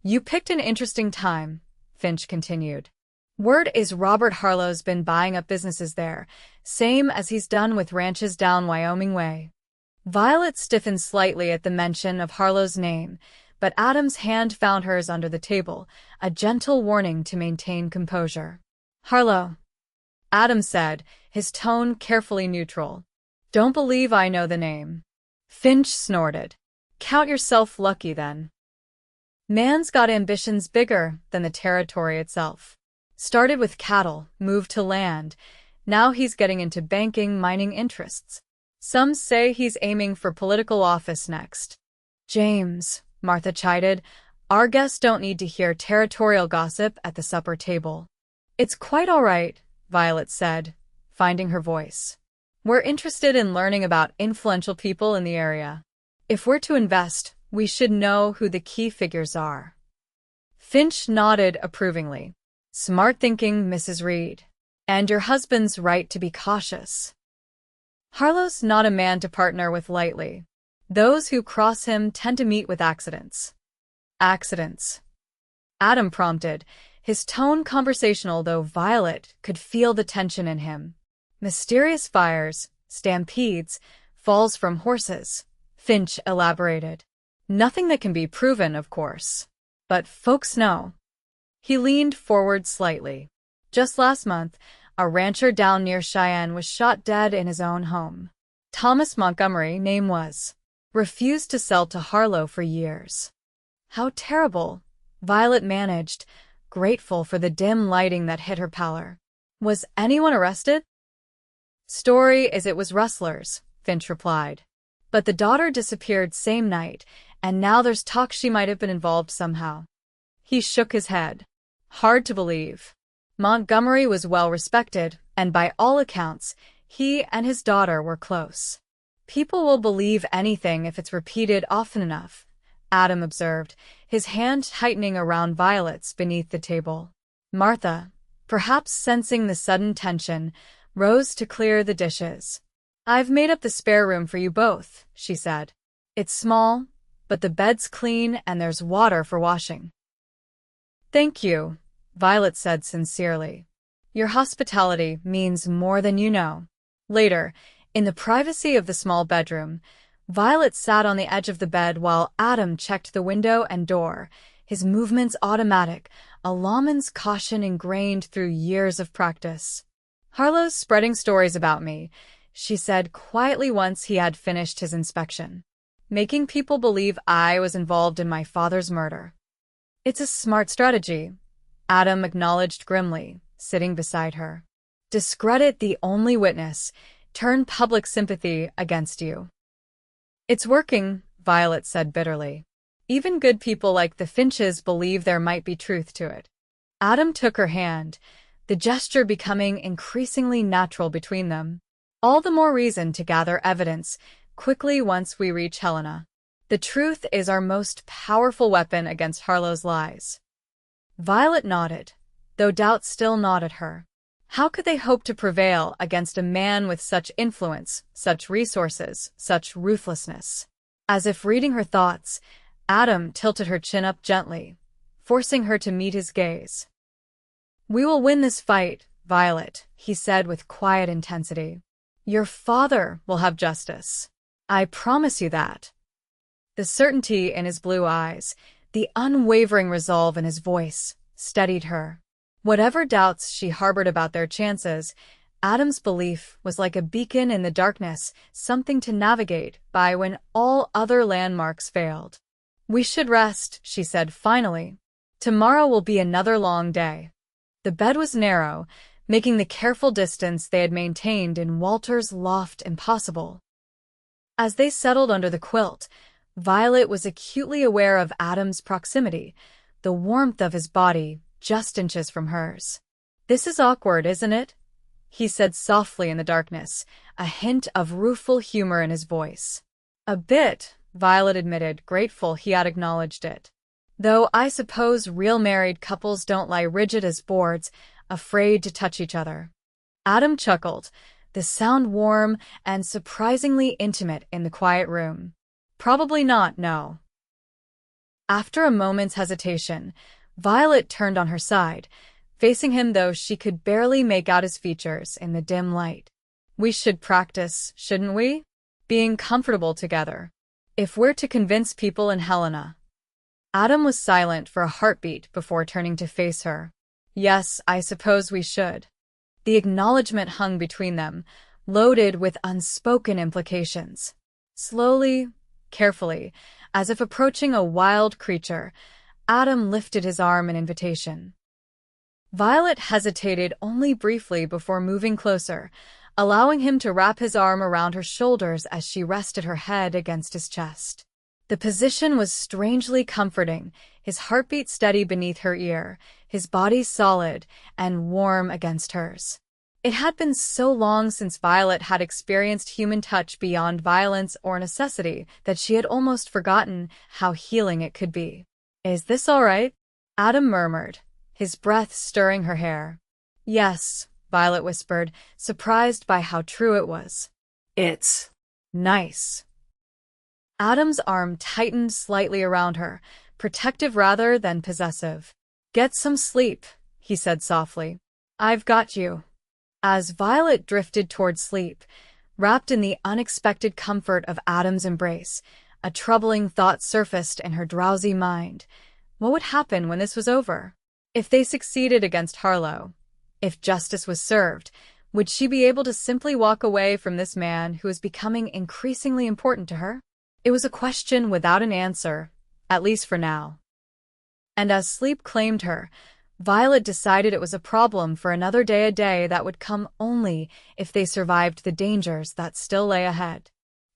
Speaker 1: you picked an interesting time," Finch continued. "Word is Robert Harlow's been buying up businesses there, same as he's done with ranches down Wyoming way." Violet stiffened slightly at the mention of Harlow's name, but Adam's hand found hers under the table, a gentle warning to maintain composure. "Harlow," Adam said, his tone carefully neutral. "Don't believe I know the name." Finch snorted. "Count yourself lucky then. Man's got ambitions bigger than the territory itself. Started with cattle, moved to land. Now he's getting into banking, mining interests. Some say he's aiming for political office next." "James," Martha chided, "our guests don't need to hear territorial gossip at the supper table." "It's quite all right," Violet said, finding her voice. "We're interested in learning about influential people in the area. If we're to invest, we should know who the key figures are." Finch nodded approvingly. "Smart thinking, Mrs. Reed. And your husband's right to be cautious. Harlow's not a man to partner with lightly." Those who cross him tend to meet with accidents. Accidents. Adam prompted, his tone conversational though Violet could feel the tension in him. Mysterious fires, stampedes, falls from horses, Finch elaborated. Nothing that can be proven, of course. But folks know. He leaned forward slightly. Just last month, a rancher down near Cheyenne was shot dead in his own home. Thomas Montgomery, name was. Refused to sell to Harlow for years. How terrible, Violet managed, grateful for the dim lighting that hid her pallor. Was anyone arrested? Story is it was rustlers, Finch replied. But the daughter disappeared same night, and now there's talk she might have been involved somehow. He shook his head. Hard to believe. Montgomery was well respected, and by all accounts, he and his daughter were close. People will believe anything if it's repeated often enough, Adam observed, his hand tightening around Violet's beneath the table. Martha, perhaps sensing the sudden tension, rose to clear the dishes. I've made up the spare room for you both, she said. It's small, but the bed's clean and there's water for washing. Thank you, Violet said sincerely. Your hospitality means more than you know. Later, in the privacy of the small bedroom, Violet sat on the edge of the bed while Adam checked the window and door, his movements automatic, a lawman's caution ingrained through years of practice. Harlow's spreading stories about me, she said quietly once he had finished his inspection. Making people believe I was involved in my father's murder. It's a smart strategy, Adam acknowledged grimly, sitting beside her. Discredit the only witness, turn public sympathy against you. It's working, Violet said bitterly. Even good people like the Finches believe there might be truth to it. Adam took her hand, the gesture becoming increasingly natural between them. All the more reason to gather evidence, quickly once we reach Helena. The truth is our most powerful weapon against Harlow's lies. Violet nodded, though doubt still gnawed at her. How could they hope to prevail against a man with such influence, such resources, such ruthlessness? As if reading her thoughts, Adam tilted her chin up gently, forcing her to meet his gaze. We will win this fight, Violet, he said with quiet intensity. Your father will have justice. I promise you that. The certainty in his blue eyes, the unwavering resolve in his voice, steadied her. Whatever doubts she harbored about their chances, Adam's belief was like a beacon in the darkness, something to navigate by when all other landmarks failed. We should rest, she said finally. Tomorrow will be another long day. The bed was narrow, making the careful distance they had maintained in Walter's loft impossible. As they settled under the quilt, Violet was acutely aware of Adam's proximity, the warmth of his body just inches from hers. This is awkward, isn't it? He said softly in the darkness, a hint of rueful humor in his voice. A bit, Violet admitted, grateful he had acknowledged it. Though I suppose real married couples don't lie rigid as boards, afraid to touch each other. Adam chuckled, the sound warm and surprisingly intimate in the quiet room. Probably not, no. After a moment's hesitation, Violet turned on her side, facing him though she could barely make out his features in the dim light. We should practice, shouldn't we? Being comfortable together. If we're to convince people in Helena. Adam was silent for a heartbeat before turning to face her. Yes, I suppose we should. The acknowledgement hung between them, loaded with unspoken implications. Slowly, carefully, as if approaching a wild creature, Adam lifted his arm in invitation. Violet hesitated only briefly before moving closer, allowing him to wrap his arm around her shoulders as she rested her head against his chest. The position was strangely comforting, his heartbeat steady beneath her ear, his body solid and warm against hers. It had been so long since Violet had experienced human touch beyond violence or necessity that she had almost forgotten how healing it could be. Is this all right? Adam murmured, his breath stirring her hair. Yes, Violet whispered, surprised by how true it was. It's nice. Adam's arm tightened slightly around her, protective rather than possessive. "Get some sleep," he said softly. "I've got you." As Violet drifted toward sleep, wrapped in the unexpected comfort of Adam's embrace, a troubling thought surfaced in her drowsy mind. What would happen when this was over? If they succeeded against Harlow, if justice was served, would she be able to simply walk away from this man who was becoming increasingly important to her? It was a question without an answer, at least for now. And as sleep claimed her, Violet decided it was a problem for another day, a day that would come only if they survived the dangers that still lay ahead.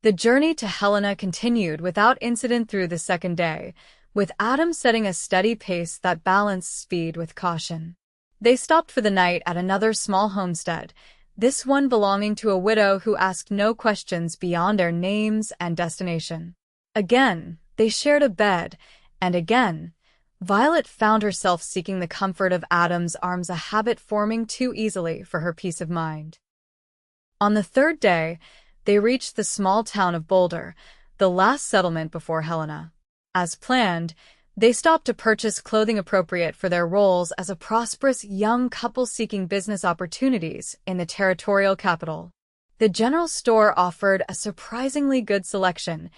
Speaker 1: The journey to Helena continued without incident through the second day, with Adam setting a steady pace that balanced speed with caution. They stopped for the night at another small homestead, this one belonging to a widow who asked no questions beyond their names and destination. Again, they shared a bed, and again, Violet found herself seeking the comfort of Adam's arms, a habit forming too easily for her peace of mind. On the third day, they reached the small town of Boulder, the last settlement before Helena. As planned, they stopped to purchase clothing appropriate for their roles as a prosperous young couple seeking business opportunities in the territorial capital. The general store offered a surprisingly good selection,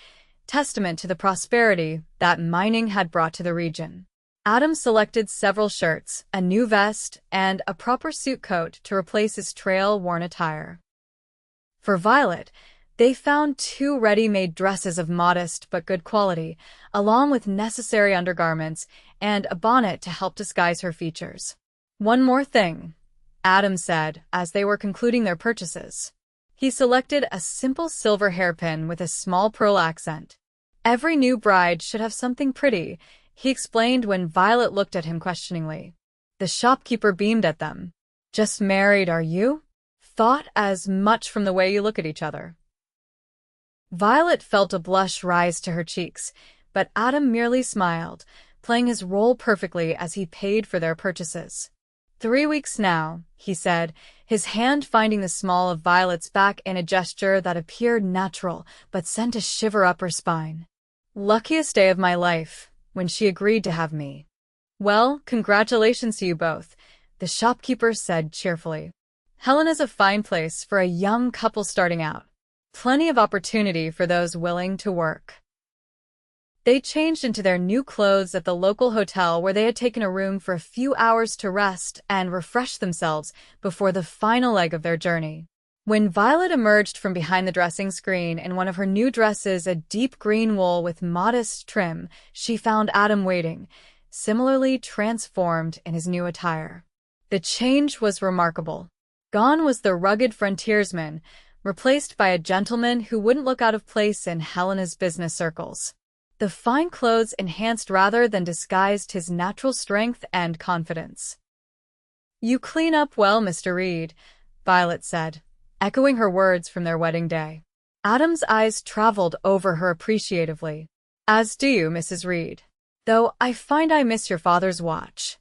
Speaker 1: testament to the prosperity that mining had brought to the region. Adam selected several shirts, a new vest, and a proper suit coat to replace his trail-worn attire. For Violet, they found 2 ready-made dresses of modest but good quality, along with necessary undergarments and a bonnet to help disguise her features. "One more thing," Adam said as they were concluding their purchases. He selected a simple silver hairpin with a small pearl accent. "Every new bride should have something pretty," he explained when Violet looked at him questioningly. The shopkeeper beamed at them. "Just married, are you?" "Thought as much from the way you look at each other." Violet felt a blush rise to her cheeks, but Adam merely smiled, playing his role perfectly as he paid for their purchases. 3 weeks now," he said, his hand finding the small of Violet's back in a gesture that appeared natural but sent a shiver up her spine. "Luckiest day of my life, when she agreed to have me." "Well, congratulations to you both," the shopkeeper said cheerfully. "Helena's a fine place for a young couple starting out. Plenty of opportunity for those willing to work." They changed into their new clothes at the local hotel where they had taken a room for a few hours to rest and refresh themselves before the final leg of their journey. When Violet emerged from behind the dressing screen in one of her new dresses, a deep green wool with modest trim, she found Adam waiting, similarly transformed in his new attire. The change was remarkable. Gone was the rugged frontiersman, replaced by a gentleman who wouldn't look out of place in Helena's business circles. The fine clothes enhanced rather than disguised his natural strength and confidence. "You clean up well, Mr. Reed," Violet said, echoing her words from their wedding day. Adam's eyes traveled over her appreciatively. "As do you, Mrs. Reed. Though I find I miss your father's watch."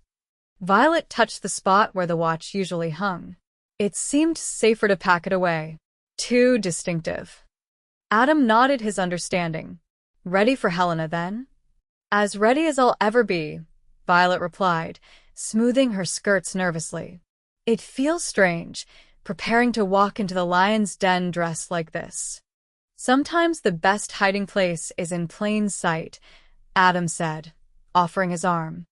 Speaker 1: Violet touched the spot where the watch usually hung. It seemed safer to pack it away. Too distinctive. Adam nodded his understanding. "Ready for Helena, then?" "As ready as I'll ever be," Violet replied, smoothing her skirts nervously. "It feels strange, preparing to walk into the lion's den dressed like this." "Sometimes the best hiding place is in plain sight," Adam said, offering his arm.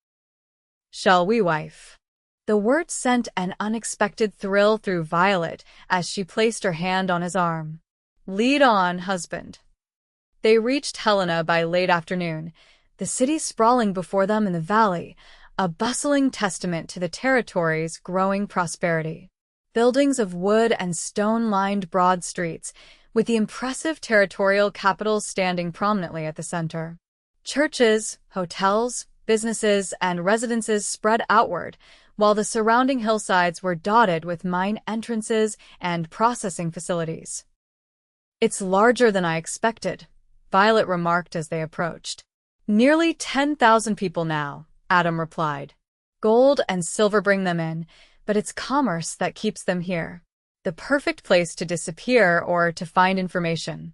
Speaker 1: "Shall we, wife?" The word sent an unexpected thrill through Violet as she placed her hand on his arm. "Lead on, husband." They reached Helena by late afternoon, the city sprawling before them in the valley, a bustling testament to the territory's growing prosperity. Buildings of wood and stone lined broad streets, with the impressive territorial capital standing prominently at the center. Churches, hotels, businesses, and residences spread outward, while the surrounding hillsides were dotted with mine entrances and processing facilities. "It's larger than I expected," Violet remarked as they approached. "Nearly 10,000 people now," Adam replied. "Gold and silver bring them in, but it's commerce that keeps them here. The perfect place to disappear or to find information."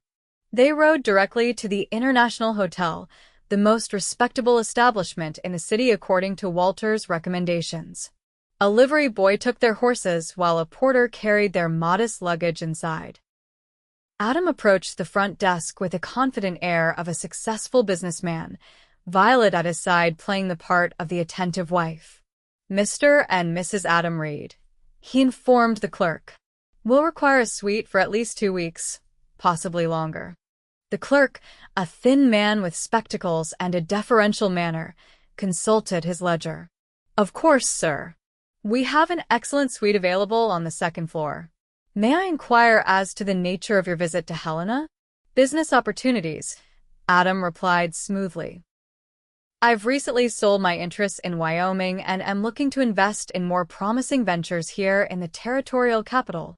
Speaker 1: They rode directly to the International Hotel, the most respectable establishment in the city according to Walter's recommendations. A livery boy took their horses while a porter carried their modest luggage inside. Adam approached the front desk with a confident air of a successful businessman, Violet at his side playing the part of the attentive wife. Mr. and Mrs. Adam Reed, he informed the clerk, will require a suite for at least 2 weeks, possibly longer. The clerk, a thin man with spectacles and a deferential manner, consulted his ledger. Of course, sir. We have an excellent suite available on the second floor. May I inquire as to the nature of your visit to Helena? Business opportunities, Adam replied smoothly. I've recently sold my interests in Wyoming and am looking to invest in more promising ventures here in the territorial capital.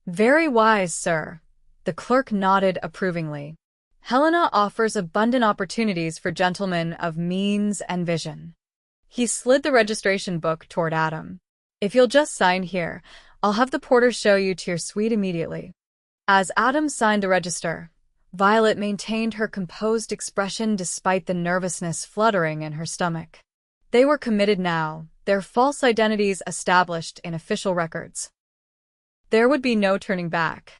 Speaker 1: Very wise, sir. The clerk nodded approvingly. Helena offers abundant opportunities for gentlemen of means and vision. He slid the registration book toward Adam. If you'll just sign here, I'll have the porter show you to your suite immediately. As Adam signed the register, Violet maintained her composed expression despite the nervousness fluttering in her stomach. They were committed now, their false identities established in official records. There would be no turning back.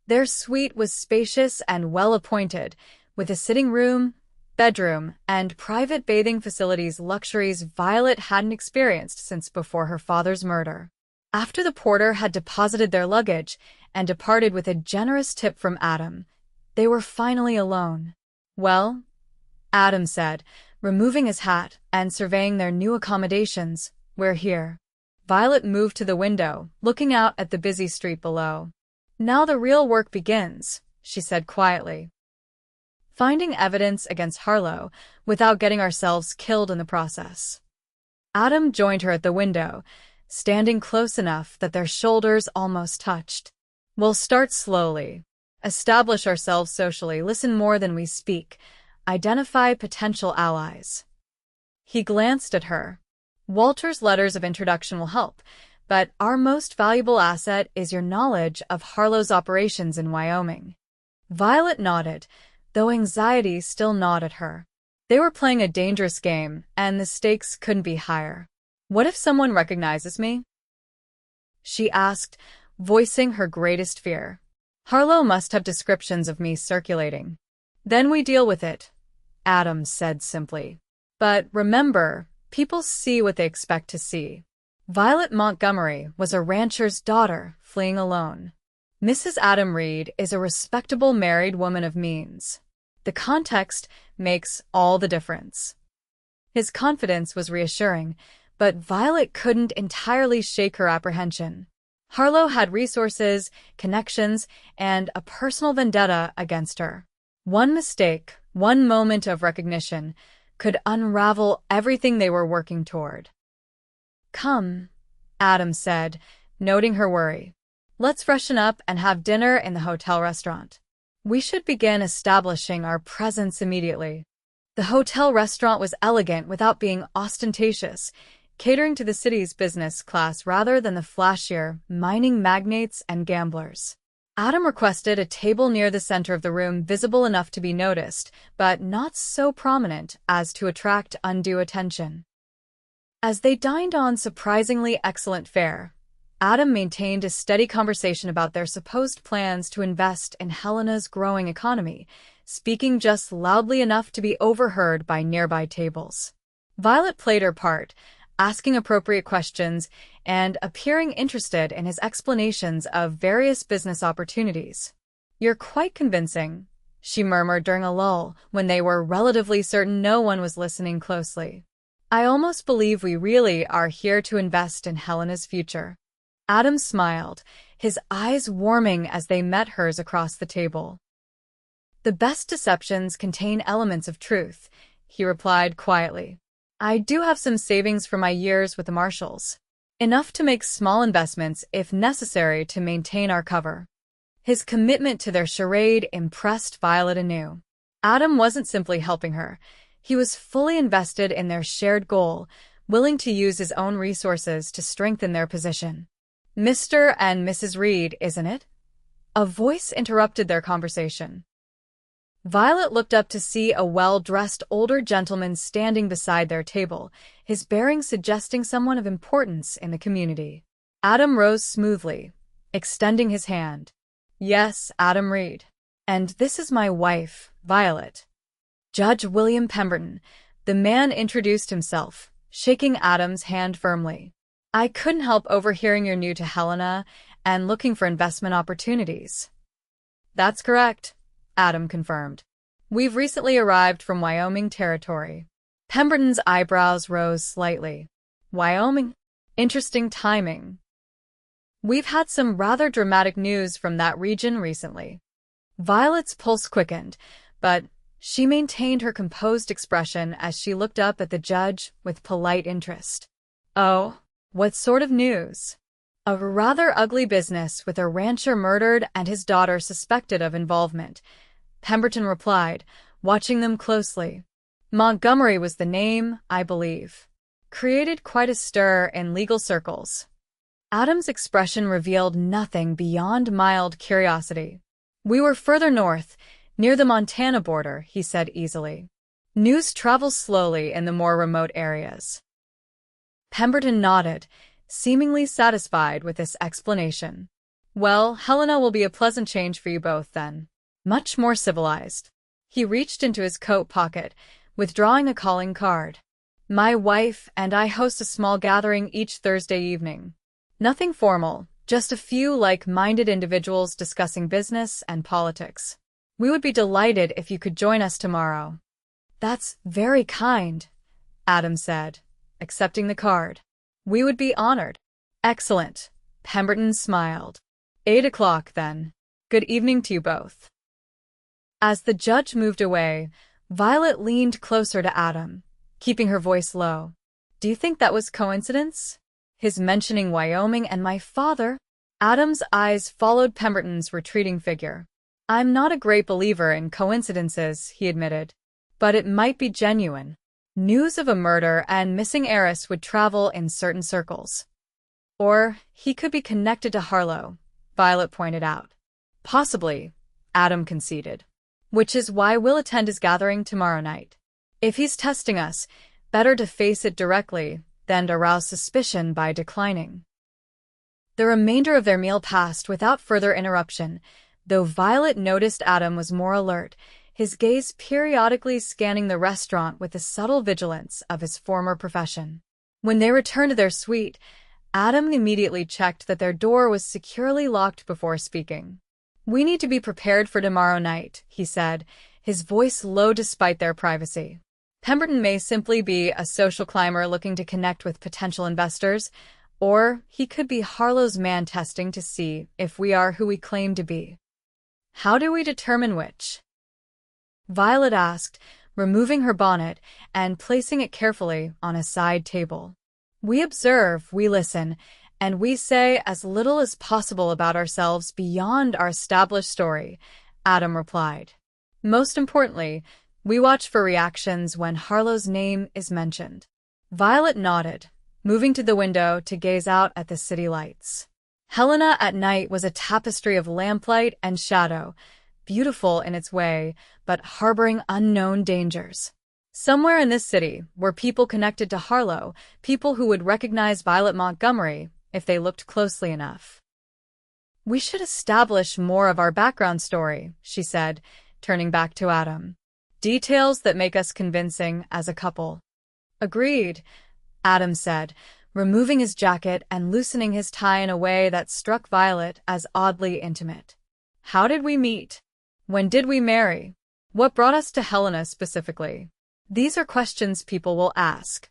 Speaker 1: Their suite was spacious and well-appointed, with a sitting room, bedroom, and private bathing facilities, luxuries Violet hadn't experienced since before her father's murder. After the porter had deposited their luggage and departed with a generous tip from Adam, they were finally alone. Well, Adam said, removing his hat and surveying their new accommodations, we're here. Violet moved to the window, looking out at the busy street below. Now the real work begins, she said quietly. Finding evidence against Harlow without getting ourselves killed in the process. Adam joined her at the window, standing close enough that their shoulders almost touched. We'll start slowly. Establish ourselves socially, listen more than we speak, identify potential allies. He glanced at her. Walter's letters of introduction will help, but our most valuable asset is your knowledge of Harlow's operations in Wyoming. Violet nodded, though anxiety still gnawed at her. They were playing a dangerous game, and the stakes couldn't be higher. What if someone recognizes me? She asked, voicing her greatest fear. Harlow must have descriptions of me circulating. Then we deal with it, Adam said simply. But remember, people see what they expect to see. Violet Montgomery was a rancher's daughter fleeing alone. Mrs. Adam Reed is a respectable married woman of means. The context makes all the difference. His confidence was reassuring, but Violet couldn't entirely shake her apprehension. Harlow had resources, connections, and a personal vendetta against her. One mistake, one moment of recognition, could unravel everything they were working toward. Come, Adam said, noting her worry. Let's freshen up and have dinner in the hotel restaurant. We should begin establishing our presence immediately. The hotel restaurant was elegant without being ostentatious, catering to the city's business class rather than the flashier, mining magnates and gamblers. Adam requested a table near the center of the room, visible enough to be noticed, but not so prominent as to attract undue attention. As they dined on surprisingly excellent fare, Adam maintained a steady conversation about their supposed plans to invest in Helena's growing economy, speaking just loudly enough to be overheard by nearby tables. Violet played her part, asking appropriate questions and appearing interested in his explanations of various business opportunities. You're quite convincing, she murmured during a lull when they were relatively certain no one was listening closely. I almost believe we really are here to invest in Helena's future. Adam smiled, his eyes warming as they met hers across the table. The best deceptions contain elements of truth, he replied quietly. I do have some savings from my years with the Marshals. Enough to make small investments if necessary to maintain our cover. His commitment to their charade impressed Violet anew. Adam wasn't simply helping her. He was fully invested in their shared goal, willing to use his own resources to strengthen their position. Mr. and Mrs. Reed, isn't it? A voice interrupted their conversation. Violet looked up to see a well-dressed older gentleman standing beside their table, his bearing suggesting someone of importance in the community. Adam rose smoothly, extending his hand. "Yes, Adam Reed. And this is my wife, Violet." Judge William Pemberton, the man introduced himself, shaking Adam's hand firmly. "I couldn't help overhearing you're new to Helena and looking for investment opportunities." "That's correct," Adam confirmed. "We've recently arrived from Wyoming territory." Pemberton's eyebrows rose slightly. "Wyoming? Interesting timing. We've had some rather dramatic news from that region recently." Violet's pulse quickened, but she maintained her composed expression as she looked up at the judge with polite interest. "Oh, what sort of news?" "A rather ugly business with a rancher murdered and his daughter suspected of involvement," Pemberton replied, watching them closely. "Montgomery was the name, I believe. Created quite a stir in legal circles." Adam's expression revealed nothing beyond mild curiosity. "We were further north, near the Montana border," he said easily. "News travels slowly in the more remote areas." Pemberton nodded, seemingly satisfied with this explanation. "Well, Helena will be a pleasant change for you both then. Much more civilized." He reached into his coat pocket, withdrawing a calling card. "My wife and I host a small gathering each Thursday evening. Nothing formal, just a few like-minded individuals discussing business and politics. We would be delighted if you could join us tomorrow." "That's very kind," Adam said, accepting the card. "We would be honored." "Excellent," Pemberton smiled. 8 o'clock, then. Good evening to you both." As the judge moved away, Violet leaned closer to Adam, keeping her voice low. "Do you think that was coincidence? His mentioning Wyoming and my father?" Adam's eyes followed Pemberton's retreating figure. "I'm not a great believer in coincidences," he admitted. "But it might be genuine. News of a murder and missing heiress would travel in certain circles." "Or he could be connected to Harlow," Violet pointed out. "Possibly," Adam conceded. "Which is why we'll attend his gathering tomorrow night. If he's testing us, better to face it directly than arouse suspicion by declining." The remainder of their meal passed without further interruption, though Violet noticed Adam was more alert, his gaze periodically scanning the restaurant with the subtle vigilance of his former profession. When they returned to their suite, Adam immediately checked that their door was securely locked before speaking. "We need to be prepared for tomorrow night," he said, his voice low despite their privacy. "Pemberton may simply be a social climber looking to connect with potential investors, or he could be Harlow's man testing to see if we are who we claim to be." "How do we determine which?" Violet asked, removing her bonnet and placing it carefully on a side table. "We observe, we listen, and we say as little as possible about ourselves beyond our established story," Adam replied. "Most importantly, we watch for reactions when Harlow's name is mentioned." Violet nodded, moving to the window to gaze out at the city lights. Helena at night was a tapestry of lamplight and shadow, beautiful in its way, but harboring unknown dangers. Somewhere in this city were people connected to Harlow, people who would recognize Violet Montgomery if they looked closely enough. "We should establish more of our background story," she said, turning back to Adam. "Details that make us convincing as a couple." "Agreed," Adam said, removing his jacket and loosening his tie in a way that struck Violet as oddly intimate. "How did we meet? When did we marry? What brought us to Helena specifically? These are questions people will ask."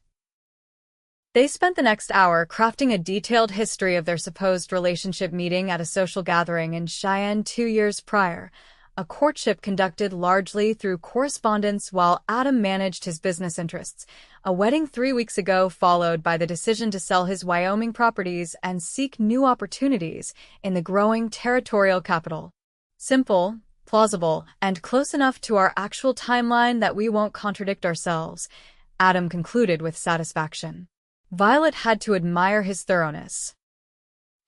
Speaker 1: They spent the next hour crafting a detailed history of their supposed relationship, meeting at a social gathering in Cheyenne 2 years prior, a courtship conducted largely through correspondence while Adam managed his business interests, a wedding 3 weeks ago followed by the decision to sell his Wyoming properties and seek new opportunities in the growing territorial capital. Simple, plausible, and close enough to our actual timeline that we won't contradict ourselves, Adam concluded with satisfaction. Violet had to admire his thoroughness.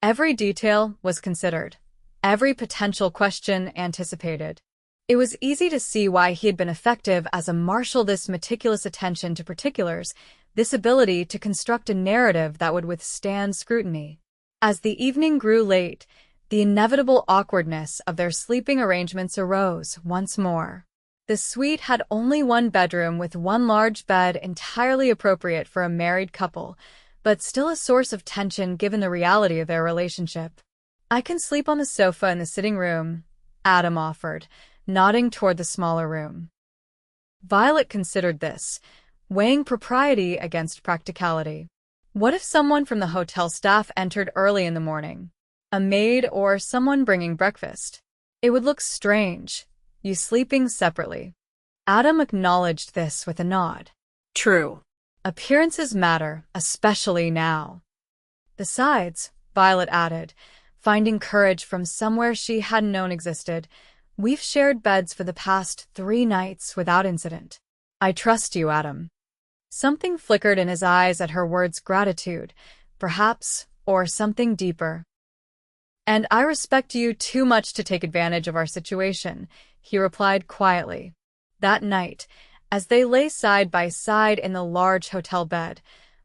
Speaker 1: Every detail was considered. Every potential question anticipated. It was easy to see why he had been effective as a marshal. This meticulous attention to particulars, this ability to construct a narrative that would withstand scrutiny. As the evening grew late, the inevitable awkwardness of their sleeping arrangements arose once more. The suite had only one bedroom with one large bed, entirely appropriate for a married couple, but still a source of tension given the reality of their relationship. "I can sleep on the sofa in the sitting room," Adam offered, nodding toward the smaller room. Violet considered this, weighing propriety against practicality. What if someone from the hotel staff entered early in the morning? A maid or someone bringing breakfast? It would look strange, you sleeping separately. Adam acknowledged this with a nod.
Speaker 2: True.
Speaker 1: Appearances matter, especially now. Besides, Violet added, finding courage from somewhere she hadn't known existed, we've shared beds for the past 3 nights without incident. I trust you, Adam. Something flickered in his eyes at her words. Gratitude, perhaps, or something deeper. And I respect you too much to take advantage of our situation, he replied quietly. That night, as they lay side by side in the large hotel bed,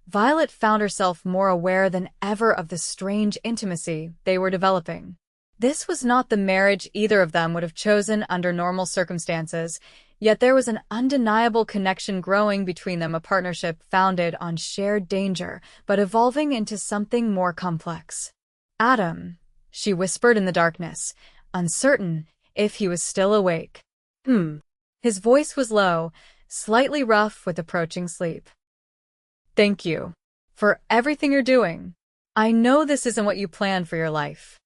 Speaker 1: Violet found herself more aware than ever of the strange intimacy they were developing. This was not the marriage either of them would have chosen under normal circumstances, yet there was an undeniable connection growing between them, a partnership founded on shared danger, but evolving into something more complex. "Adam," she whispered in the darkness, uncertain if he was still awake. His voice was low, slightly rough with approaching sleep. "Thank you for everything you're doing. I know this isn't what you planned for your life."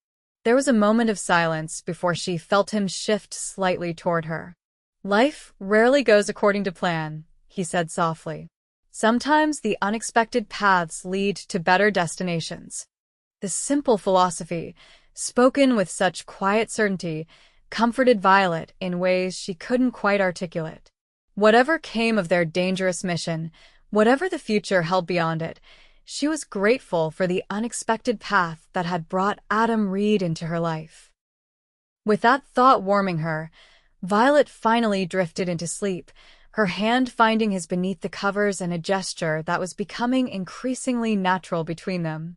Speaker 1: There was a moment of silence before she felt him shift slightly toward her. "Life rarely goes according to plan," he said softly. "Sometimes the unexpected paths lead to better destinations." The simple philosophy, spoken with such quiet certainty, comforted Violet in ways she couldn't quite articulate. Whatever came of their dangerous mission, whatever the future held beyond it, she was grateful for the unexpected path that had brought Adam Reed into her life. With that thought warming her, Violet finally drifted into sleep, her hand finding his beneath the covers in a gesture that was becoming increasingly natural between them.